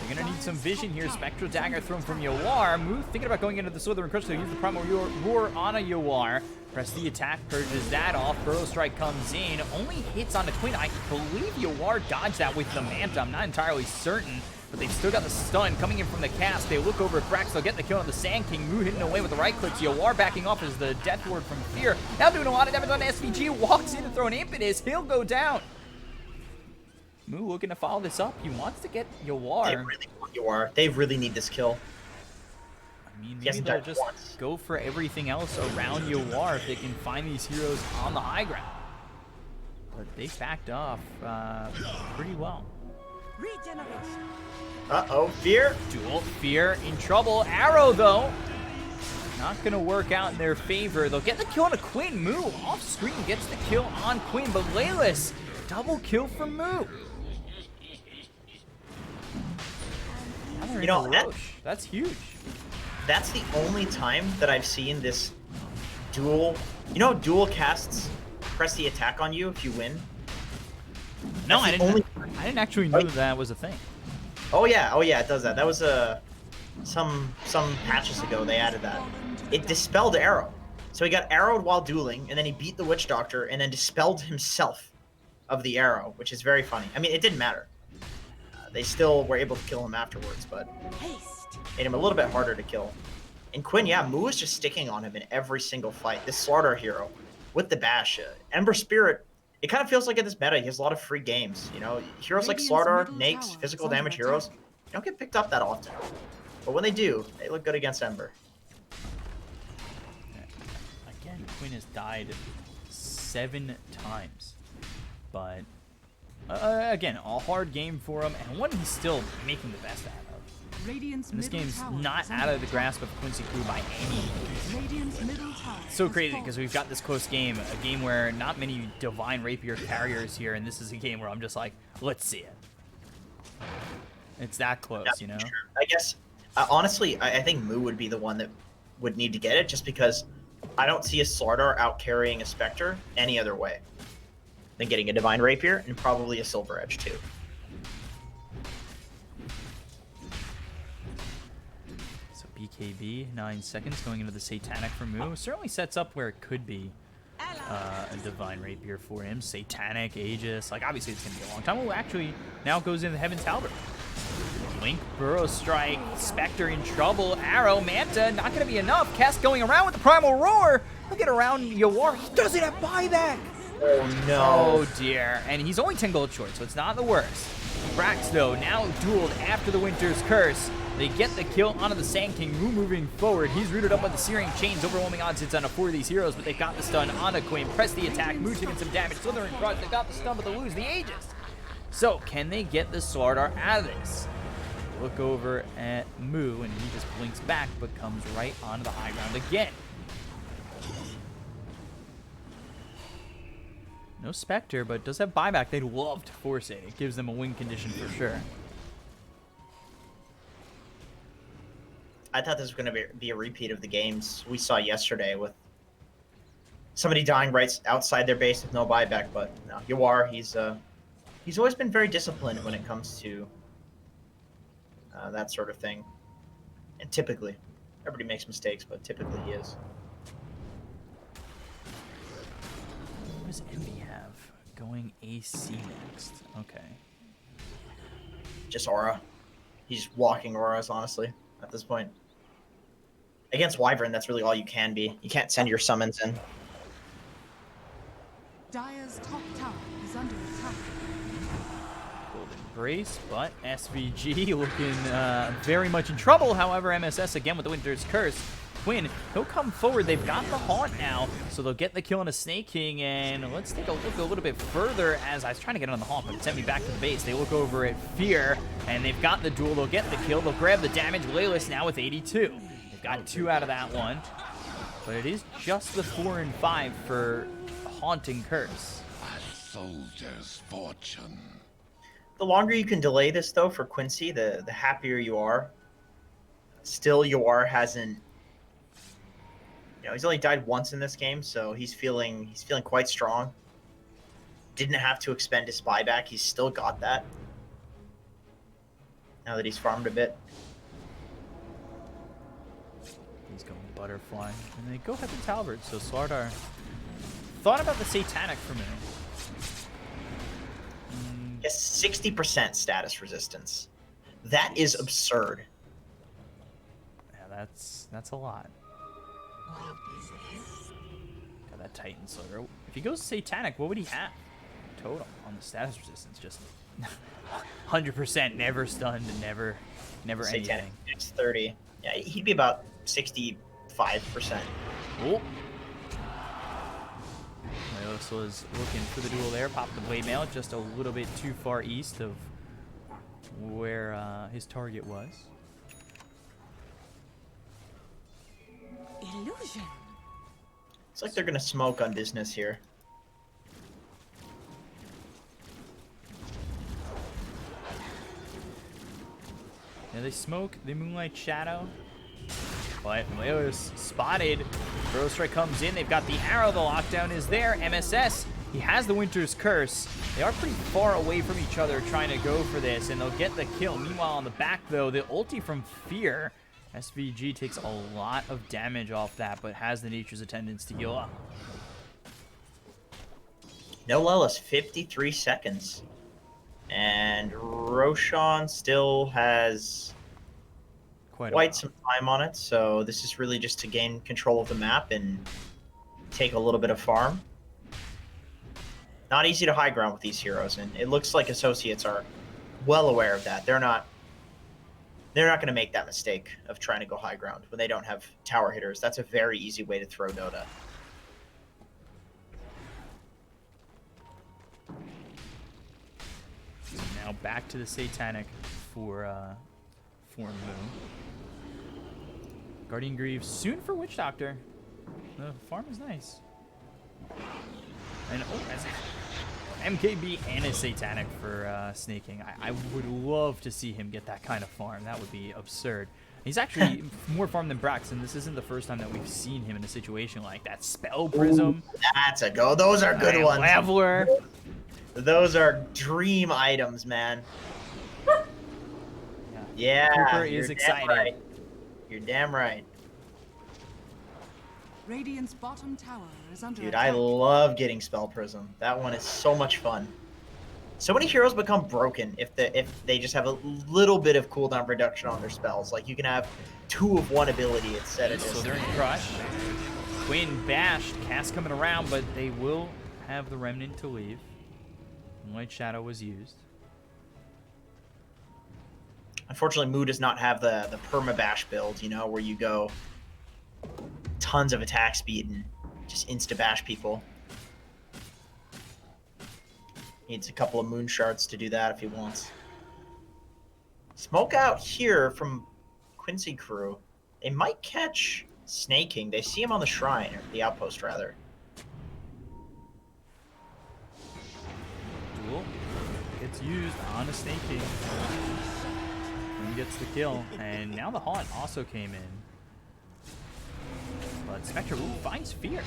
C: They're going to need some vision here. Spectral Dagger thrown from Yawar. Moo thinking about going into the Southern Crush. They'll use the Primal Roar on a Yawar. Press the attack, purges that off. Burrow Strike comes in. Only hits on the Twin. I believe Yawar dodged that with the Manta. I'm not entirely certain. But they've still got the stun coming in from the cast. They look over at Brax. They'll get the kill on the Sand King. Moo hitting away with the right clicks. Yawar backing off as the Death Ward from Fear. Now doing a lot of damage on SVG. Walks in to throw an Impetus. He'll go down. Moo looking to follow this up. He wants to get
A: They
C: Yawar.
A: really want Yawar. They really need this kill.
C: I mean, maybe
A: hasn't
C: they'll
A: died
C: just
A: once.
C: go for everything else around Yawar if they can find these heroes on the high ground. But they backed off pretty well.
G: Regeneration.
A: Uh-oh, Fear.
C: Duel, Fear in trouble. Arrow, though, not going to work out in their favor. They'll get the kill on a Quinn. Moo off screen gets the kill on Quinn, but Laylis, double kill from Moo. Now they're
A: You know,
C: into
A: that-
C: Roche. That's huge.
A: That's the only time that I've seen this dual... You know, dual casts press the attack on you if you win?
C: No,
A: That's
C: I
A: the
C: didn't.
A: only-
C: didn't actually know that that was a thing.
A: Oh yeah, it does that. That was some patches ago they added that. It dispelled Arrow. So he got arrowed while dueling, and then he beat the Witch Doctor, and then dispelled himself of the arrow, which is very funny. I mean, it didn't matter. They still were able to kill him afterwards, but made him a little bit harder to kill. And Quinn, yeah, Mu is just sticking on him in every single fight. This Slardar hero with the bash, Ember Spirit, it kind of feels like in this meta, he has a lot of free games. You know, heroes like Slardar, Nakes, physical damage heroes, don't get picked up that often. But when they do, they look good against Ember.
C: Again, Quinn has died 7 times. But, again, a hard game for him, and one he's still making the best out of. And this game's not out of the grasp of Quincy Crew by any means. It's so crazy because we've got this close game, a game where not many Divine Rapier carriers here, and this is a game where I'm just like, let's see it. It's that close, you know?
A: Sure. I guess, honestly, I think Mu would be the one that would need to get it, just because I don't see a Slardar out-carrying a Spectre any other way than getting a Divine Rapier and probably a Silver Edge, too.
C: BKB, 9 seconds going into the Satanic for Mu. Certainly sets up where it could be a Divine Rapier for him. Satanic, Aegis, like obviously it's going to be a long time. Oh, actually, now it goes into Heaven's Halberd. Link, Burrow Strike, Spectre in trouble, Arrow, Manta, not going to be enough. Kess going around with the Primal Roar. He'll get around Yawar. He doesn't have buyback.
A: Oh, no.
C: Oh, dear. And he's only 10 gold short, so it's not the worst. Brax, though, now dueled after the Winter's Curse. They get the kill onto the Sand King. Mu moving forward. He's rooted up by the Searing Chains. Overwhelming odds it's on a 4 of these heroes, but they got the stun on Quinn. Press the attack. Mu taking some damage. Slithering Crush. They got the stun, but they lose the Aegis. So, can they get the Slardar out of this? Look over at Mu, and he just blinks back, but comes right onto the high ground again. No Spectre, but does have buyback. They'd love to force it. It gives them a win condition for sure.
A: I thought this was going to be a repeat of the games we saw yesterday with somebody dying right outside their base with no buyback, but no, Yawar, he's always been very disciplined when it comes to that sort of thing. And typically, everybody makes mistakes, but typically he is.
C: What does Envy have? Going AC next. Okay.
A: Just Aura. He's walking Auras, honestly, at this point. Against Wyvern, that's really all you can be. You can't send your summons in.
B: Dire's top tower is under attack.
C: Golden Brace, but SVG looking very much in trouble. However, MSS again with the Winter's Curse. Quinn, he'll come forward. They've got the Haunt now, so they'll get the kill on a Snake King. And let's take a look a little bit further as I was trying to get on the Haunt, but it sent me back to the base. They look over at Fear, and they've got the duel. They'll get the kill. They'll grab the damage. Layla's now with 82. They've got 2 out of that one, but it is just the 4 and 5 for Haunt and Curse.
F: A soldier's fortune.
A: The longer you can delay this, though, for Quincy, the happier you are. Still, Yawar hasn't. You know, he's only died once in this game, so he's feeling quite strong. Didn't have to expend his buyback. He's still got that. Now that he's farmed a bit.
C: He's going Butterfly. And they go Heaven's Halberd, so Slardar thought about the Satanic for a minute.
A: Yes, 60% status resistance. That is absurd.
C: Yeah, that's a lot. Got that Titan Slayer. If he goes Satanic, what would he have? Total on the status resistance, just 100%, never stunned, never
A: Satanic,
C: anything.
A: it's 30. Yeah, he'd be about 65%.
C: Oh. Leos was looking for the duel there, popped the Blade Mail just a little bit too far east of where his target was.
G: Illusion.
A: It's like they're gonna smoke on business here.
C: Yeah, they smoke the Moonlight Shadow, but Leos spotted. Burrow Strike comes in. They've got the arrow. The lockdown is there. MSS He has the Winter's Curse. They are pretty far away from each other trying to go for this, and they'll get the kill. Meanwhile, on the back, though, the ulti from Fear. SVG takes a lot of damage off that, but has the Nature's Attendants to heal up.
A: No Lelis, 53 seconds. And Roshan still has quite some time on it, so this is really just to gain control of the map and take a little bit of farm. Not easy to high ground with these heroes, and it looks like Associates are well aware of that. They're not going to make that mistake of trying to go high ground when they don't have tower hitters. That's a very easy way to throw Dota.
C: So now back to the Satanic for Moo. Guardian Greaves soon for Witch Doctor. The farm is nice. And as MKB and a Satanic for snaking. I would love to see him get that kind of farm. That would be absurd. He's actually more farm than Braxton. This isn't the first time that we've seen him in a situation like that. Spell Prism.
A: Ooh, that's a go. Those are good ones.
C: Leveler.
A: Those are dream items, man. Yeah.
C: Cooper is excited.
A: Right. You're damn right.
B: Radiant's bottom tower is under
A: Dude,
B: attack.
A: I love getting Spell Prism. That one is so much fun. So many heroes become broken if they just have a little bit of cooldown reduction on their spells. Like, you can have 2 of one ability instead of just...
C: So they're in Crush. Quinn bashed. Cast coming around, but they will have the Remnant to leave. White Shadow was used.
A: Unfortunately, Moo does not have the perma-bash build, you know, where you go tons of attack speed and just insta-bash people. Needs a couple of moon shards to do that if he wants. Smoke out here from Quincy crew. They might catch Snaking. They see him on the shrine, or the outpost rather.
C: Duel gets used on a Snaking. And gets the kill. And now the Haunt also came in. But Spectre finds Fear.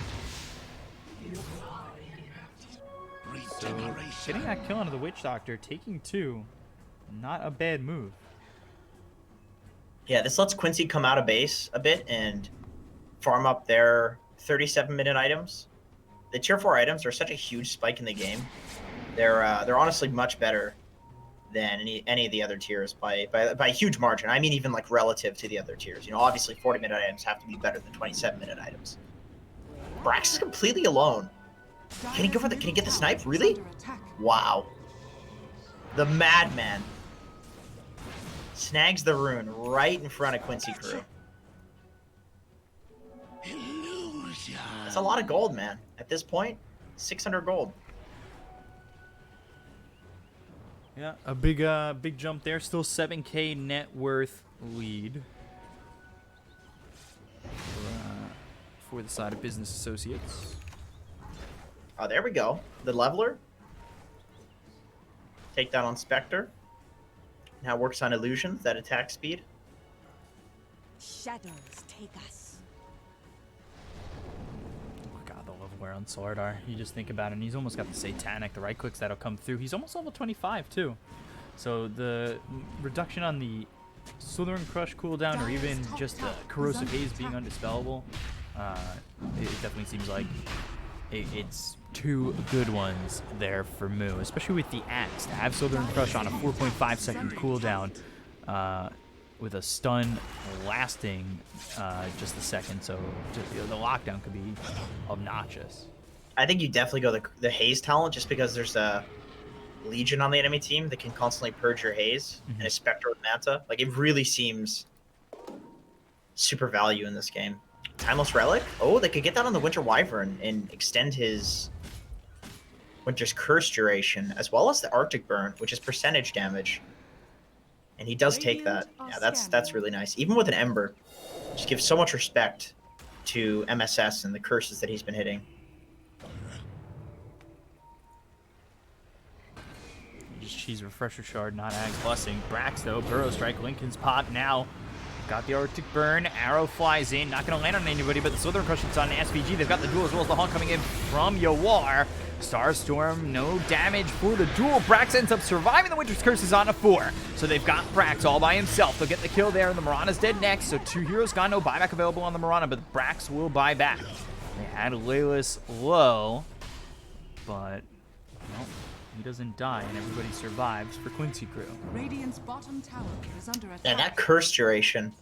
C: So, getting that kill onto the Witch Doctor, taking 2. Not a bad move.
A: Yeah, this lets Quincy come out of base a bit and farm up their 37-minute items. The tier 4 items are such a huge spike in the game. They're honestly much better than any of the other tiers by a huge margin. I mean, even like relative to the other tiers. You know, obviously 40-minute items have to be better than 27-minute items. Brax is completely alone. Can he go for the? Can he get the snipe? Really? Wow. The madman snags the rune right in front of Quincy crew.
F: Illusion.
A: That's a lot of gold, man. At this point, 600 gold.
C: Yeah, a big jump there. Still 7K net worth lead for the side of Business Associates.
A: Oh, there we go. The leveler. Take that on Spectre. Now works on illusions, that attack speed.
G: Shadows take us.
C: Oh god, the leveler on Slardar. You just think about it, and he's almost got the Satanic, the right clicks that'll come through. He's almost level 25 too. So the reduction on the Southern Crush cooldown, or even just the Corrosive Haze being undispellable, it definitely seems like it's 2 good ones there for Moo, especially with the Axe. To have Southern Crush on a 4.5 second cooldown with a stun lasting just a second, so the lockdown could be obnoxious.
A: I think you definitely go the Haze talent just because there's a Legion on the enemy team that can constantly purge your Haze, and a Spectre with Manta. Like, it really seems super value in this game. Timeless Relic? Oh, they could get that on the Winter Wyvern and extend his Winter's Curse duration, as well as the Arctic Burn, which is percentage damage. And he does take that. Yeah, that's really nice. Even with an Ember, just gives so much respect to MSS and the curses that he's been hitting.
C: She's Refresher Shard, not Ag's Blessing. Brax, though, Burrow Strike, Lincoln's Pop now. Got the Arctic Burn, Arrow flies in, not going to land on anybody, but the Southern Crush hits on SVG. They've got the duel as well as the Haunt coming in from Yawar. Starstorm, no damage for the duel. Brax ends up surviving the Winter's Curses on a 4. So they've got Brax all by himself. They'll get the kill there, and the Mirana's dead next. So 2 heroes got no buyback available on the Mirana, but Brax will buy back. They had Layla's low, but well, he doesn't die, and everybody survives for Quincy Crew.
B: Radiant's bottom tower is under attack.
A: And that curse duration.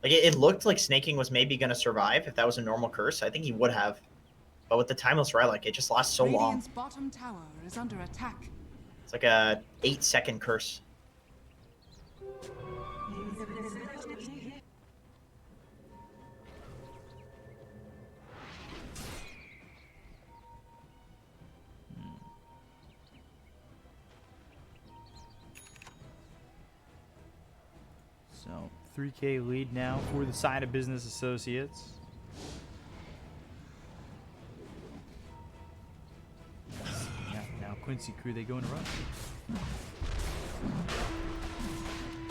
A: Like, it looked like Snaking was maybe going to survive if that was a normal curse. I think he would have. But with the Timeless Relic, it just lasts so long.
B: Radiant's bottom tower is under attack.
A: It's like a 8-second curse.
C: So 3K lead now for the side of Business Associates. Yeah, now Quincy Crew, they go in a rush.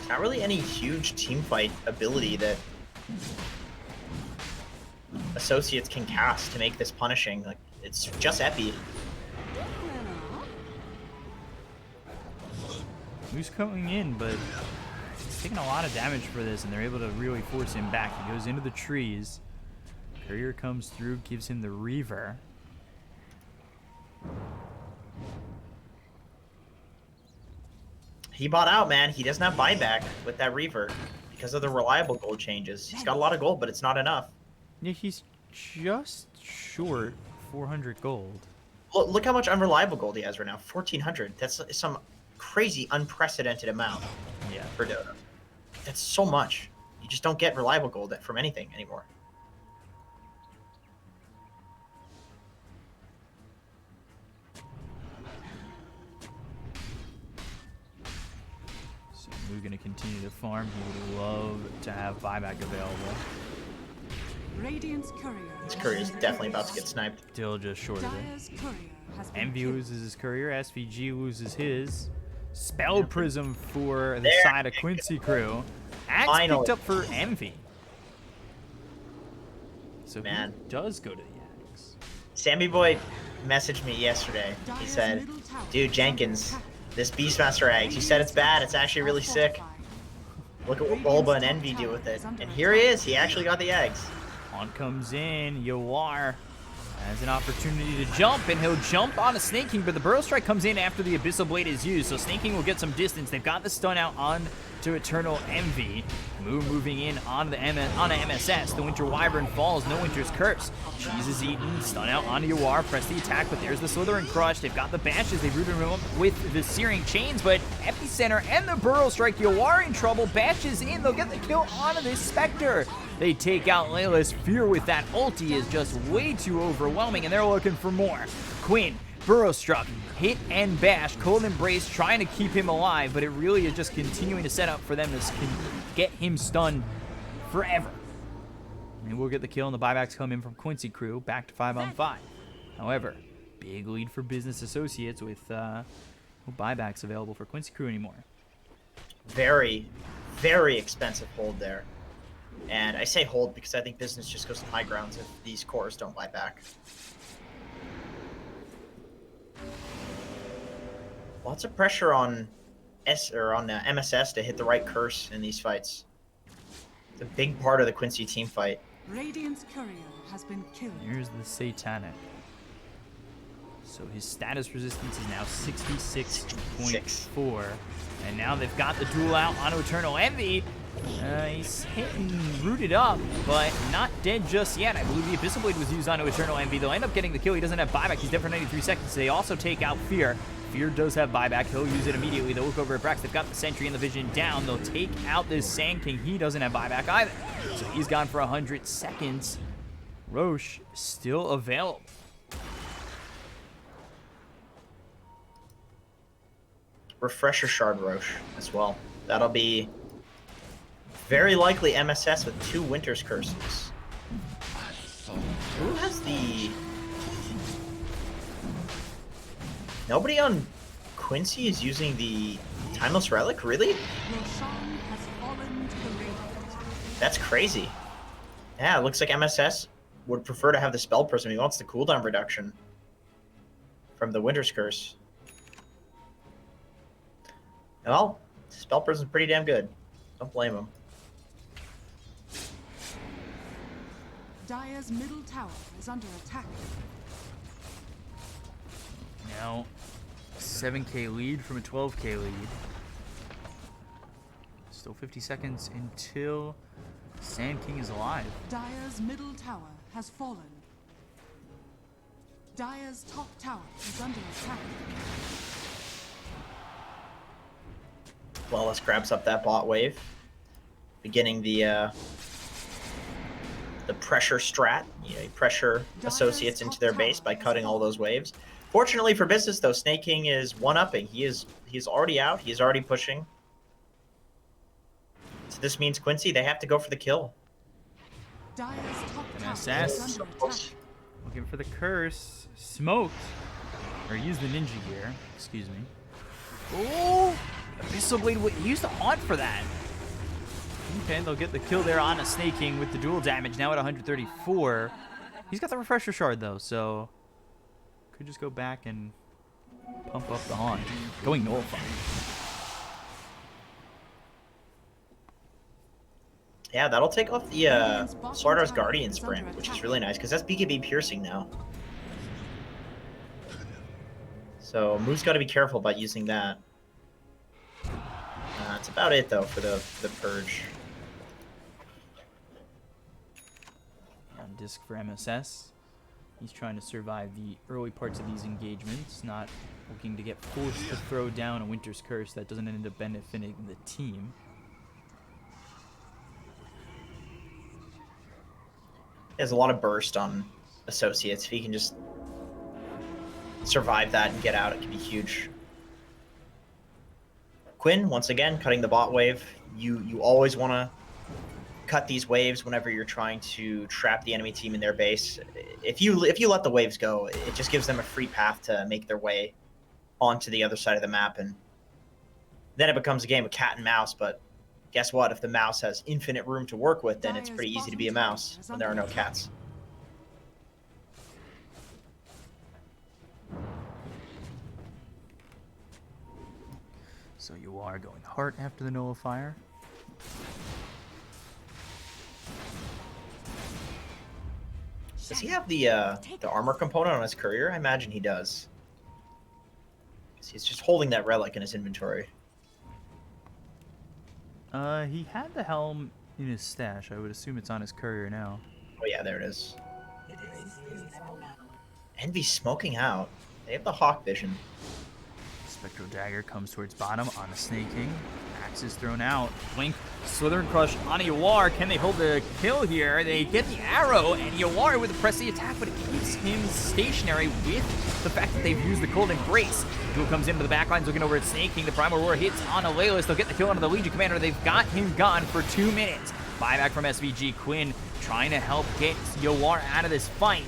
A: Not really any huge team fight ability that Associates can cast to make this punishing. Like, it's just Epi.
C: Who's coming in, but he's taking a lot of damage for this, and they're able to really force him back. He goes into the trees. Courier comes through, gives him the Reaver.
A: He bought out, man. He doesn't have buyback with that Reaver because of the reliable gold changes. He's got a lot of gold, but it's not enough.
C: Yeah, he's just short 400 gold.
A: Look how much unreliable gold he has right now. 1,400. That's some crazy, unprecedented amount
C: Yeah.
A: for Dota. That's so much. You just don't get reliable gold from anything anymore.
C: So we're going to continue to farm. He would love to have buyback available.
B: Radiant's courier.
A: This courier is definitely about to get sniped.
C: Still just short of it.
B: Dire's courier has been
C: Envy
B: killed.
C: loses his courier. SVG loses his. Spell Prism for the
A: There
C: side of
A: you
C: Quincy Crew. Axe
A: Finally.
C: picked up for Envy. So
A: Man.
C: who does go to the Axe?
A: Sammy Boy messaged me yesterday. He
B: Dire's
A: said,
B: middle tower
A: dude,
B: is
A: Jenkins,
B: under attack.
A: this Beastmaster eggs, you said it's bad. It's actually really sick. Look at what Bulba and Envy do with it. And here he is. He actually got the eggs.
C: On comes in. Yawar has an opportunity to jump, and he'll jump on a Snaking, but the Burrow Strike comes in after the Abyssal Blade is used, so Snaking will get some distance. They've got the stun out on to Eternal Envy. Moving in on onto MSS. The Winter Wyvern falls. No Winter's Curse. Cheese is eaten. Stun out onto Yawar. Press the attack, but there's the Slytherin Crush. They've got the Bashes. They've rooted him up with the Searing Chains, but Epicenter and the Burrow Strike. Yawar in trouble. Bashes in. They'll get the kill onto this Spectre. They take out Layla's. Fear with that ulti is just way too overwhelming, and they're looking for more. Quinn, Burrow Struck, hit and bash. Cold Embrace trying to keep him alive, but it really is just continuing to set up for them to get him stunned forever. And we'll get the kill, and the buybacks come in from Quincy Crew, back to 5-on-5. However, big lead for Business Associates with no buybacks available for Quincy Crew anymore.
A: Very, very expensive hold there. And I say hold because I think Business just goes to high grounds if these cores don't buy back. Lots of pressure on MSS to hit the right curse in these fights. It's a big part of the Quincy team fight.
B: Radiant's courier has been killed.
C: Here's the Satanic. So his status resistance is now 66.4. And now they've got the duel out on Eternal Envy. He's hitting rooted up, but not dead just yet. I believe the Abyssal Blade was used on Eternal Envy. They'll end up getting the kill. He doesn't have buyback. He's dead for 93 seconds. They also take out Fear. Fear does have buyback. He'll use it immediately. They'll look over at Brax. They've got the Sentry and the Vision down. They'll take out this Sand King. He doesn't have buyback either. So he's gone for 100 seconds. Roche still available.
A: Refresher Shard Roche as well. That'll be very likely MSS with 2 Winter's Curses. Who has the... Nobody on Quincy is using the Timeless Relic? Really?
B: Roshan has fallen to the Radiant.
A: That's crazy. Yeah, it looks like MSS would prefer to have the Spell Prism. He wants the cooldown reduction from the Winter's Curse. Well, Spell Prison's pretty damn good. Don't blame him.
B: Dire's middle tower is under attack.
C: Now, 7k lead from a 12k lead. Still 50 seconds until Sand King is alive.
B: Dire's middle tower has fallen. Dire's top tower is under attack.
A: Flawless grabs up that bot wave, beginning the pressure strat. You know, you pressure associates into their base by cutting all those waves. Fortunately for business, though, Snake King is one-upping. He's already out. He's already pushing. So this means Quincy, they have to go for the kill.
B: Dire's top tower
C: SS.
B: is under attack.
C: Looking for the curse. Smoked. Or use the ninja gear. Excuse me. Oh! Abyssal Blade. He used to haunt for that. Okay, they'll get the kill there on a Snake King with the dual damage now at 134. He's got the refresher shard though, so could just go back and pump up the haunt. Going nullify.
A: Yeah, that'll take off the Slardar's Guardian Sprint, which is really nice because that's BKB piercing now. So Moo's got to be careful about using that. That's about it though for the purge.
C: On disc for MSS. He's trying to survive the early parts of these engagements, not looking to get forced to throw down a Winter's Curse that doesn't end up benefiting the team.
A: He has a lot of burst on associates. If he can just survive that and get out, it can be huge. Quinn, once again, cutting the bot wave. You always want to cut these waves whenever you're trying to trap the enemy team in their base. If you let the waves go, it just gives them a free path to make their way onto the other side of the map, and then it becomes a game of cat and mouse. But guess what? If the mouse has infinite room to work with, then it's pretty easy to be a mouse when there are no cats.
C: So you are going heart after the nullifier.
A: Does he have the armor component on his courier? I imagine he does. He's just holding that relic in his inventory.
C: He had the helm in his stash. I would assume it's on his courier now.
A: Oh yeah, there it is. Envy smoking out. They have the hawk vision.
C: Spectral Dagger comes towards bottom on the Snake King. Axe is thrown out. Blink, Slithering Crush on Yawar. Can they hold the kill here? They get the arrow, and Yawar with the press the attack, but it keeps him stationary with the fact that they've used the Cold Embrace. Duel comes into the backlines looking over at Snake King. The Primal Roar hits on Alelis. They'll get the kill onto the Legion Commander. They've got him gone for 2 minutes. Buyback from SVG. Quinn trying to help get Yawar out of this fight.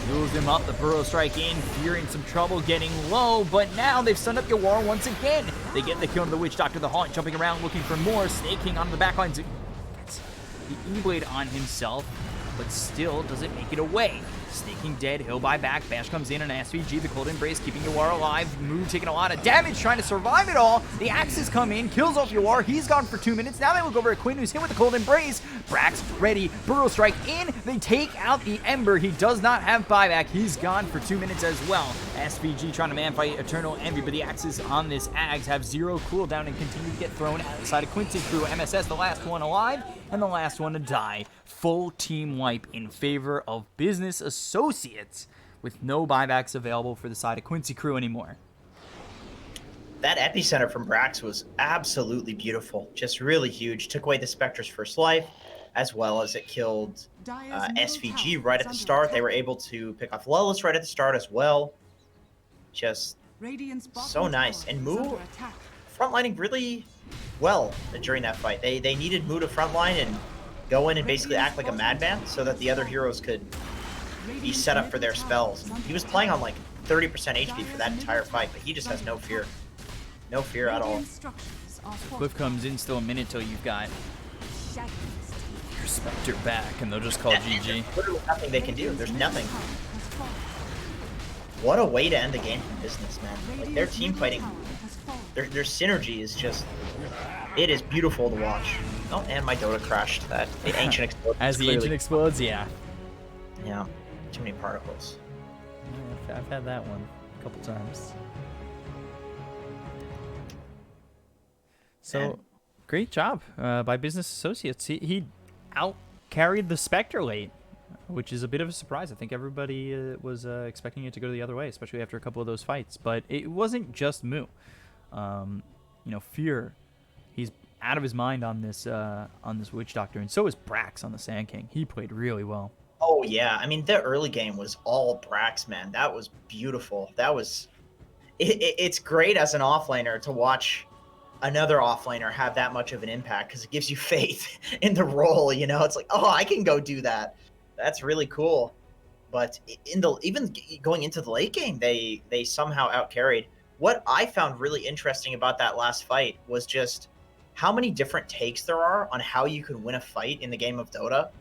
C: Moves him up, the Burrow Strike in, Fear in some trouble, getting low, but now they've stunned up Yawar once again. They get the kill on the Witch Doctor, the Haunt, jumping around looking for more. Snake King onto the backlines. Gets the E-Blade on himself, but still doesn't make it away. Snake King dead, he'll buy back. Bash comes in on SVG, the Cold Embrace, keeping Yawar alive. Moo taking a lot of damage, trying to survive it all. The axes come in, kills off Yawar. He's gone for 2 minutes. Now they look over at Quinn, who's hit with the Cold Embrace. Brax ready, Burrow Strike in. They take out the Ember. He does not have buyback. He's gone for 2 minutes as well. SVG trying to man fight Eternal Envy, but the axes on this Ags have 0 cooldown and continue to get thrown outside of Quincy Crew. MSS, the last one alive, and the last one to die. Full team wipe in favor of Business Associates, with no buybacks available for the side of Quincy Crew anymore.
A: That epicenter from Brax was absolutely beautiful. Just really huge. Took away the Spectre's first life, as well as it killed SVG right at the start. They were able to pick off Lelis right at the start as well. Just so nice. And Moo frontlining really well during that fight. They needed Moo to frontline and go in and basically act like a madman so that the other heroes could be set up for their spells. He was playing on like 30% HP for that entire fight, but he just has no fear. No fear at all.
C: Cliff comes in, still a minute till you've got your Spectre back, and they'll just call GG.
A: Literally nothing they can do. There's nothing. What a way to end the game from Business, man. Like, their
B: Radiant's
A: team
B: middle
A: fighting,
B: tower has fallen.
A: their synergy is just, it is beautiful to watch. Oh, and my Dota crashed. That the ancient explodes.
C: As the
A: clearly,
C: ancient explodes, yeah.
A: yeah, too many particles.
C: I've had that one a couple times. So,
A: And-
C: great job by Business Associates. He out carried the Spectre late, which is a bit of a surprise. I think everybody was expecting it to go the other way, especially after a couple of those fights. But it wasn't just Moo. Fear, he's out of his mind on this Witch Doctor, and so is Brax on the Sand King. He played really well.
A: Oh yeah, I mean the early game was all Brax, man. That was beautiful. That was, it's great as an offlaner to watch another offlaner have that much of an impact because it gives you faith in the role. You know, it's like, oh, I can go do that. That's really cool. But even going into the late game, they somehow outcarried. What I found really interesting about that last fight was just how many different takes there are on how you can win a fight in the game of Dota.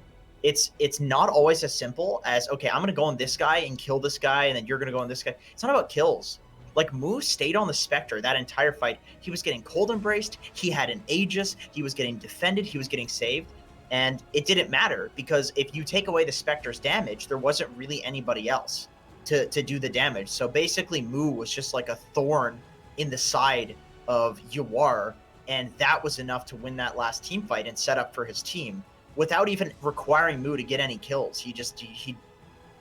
A: It's not always as simple as, okay, I'm gonna go on this guy and kill this guy, and then you're gonna go on this guy. It's not about kills. Like, Moose stayed on the Spectre that entire fight. He was getting cold embraced, he had an Aegis, he was getting defended, he was getting saved, and it didn't matter because if you take away the Spectre's damage, there wasn't really anybody else to do the damage. So basically, Moo was just like a thorn in the side of Yawar, and that was enough to win that last team fight and set up for his team without even requiring Moo to get any kills. He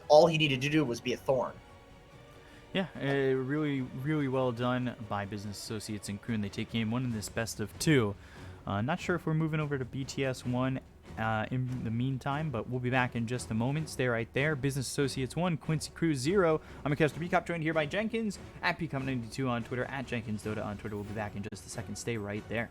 A: all he needed to do was be a thorn.
C: Yeah, really, really well done by Business Associates and crew, and they take game one in this best of two. Not sure if we're moving over to BTS 1 in the meantime, but we'll be back in just a moment. Stay right there. Business Associates 1, Quincy Crew 0. I'm Caster Bkop, joined here by Jenkins, at Bkop92 on Twitter, at Jenkins Dota on Twitter. We'll be back in just a second. Stay right there.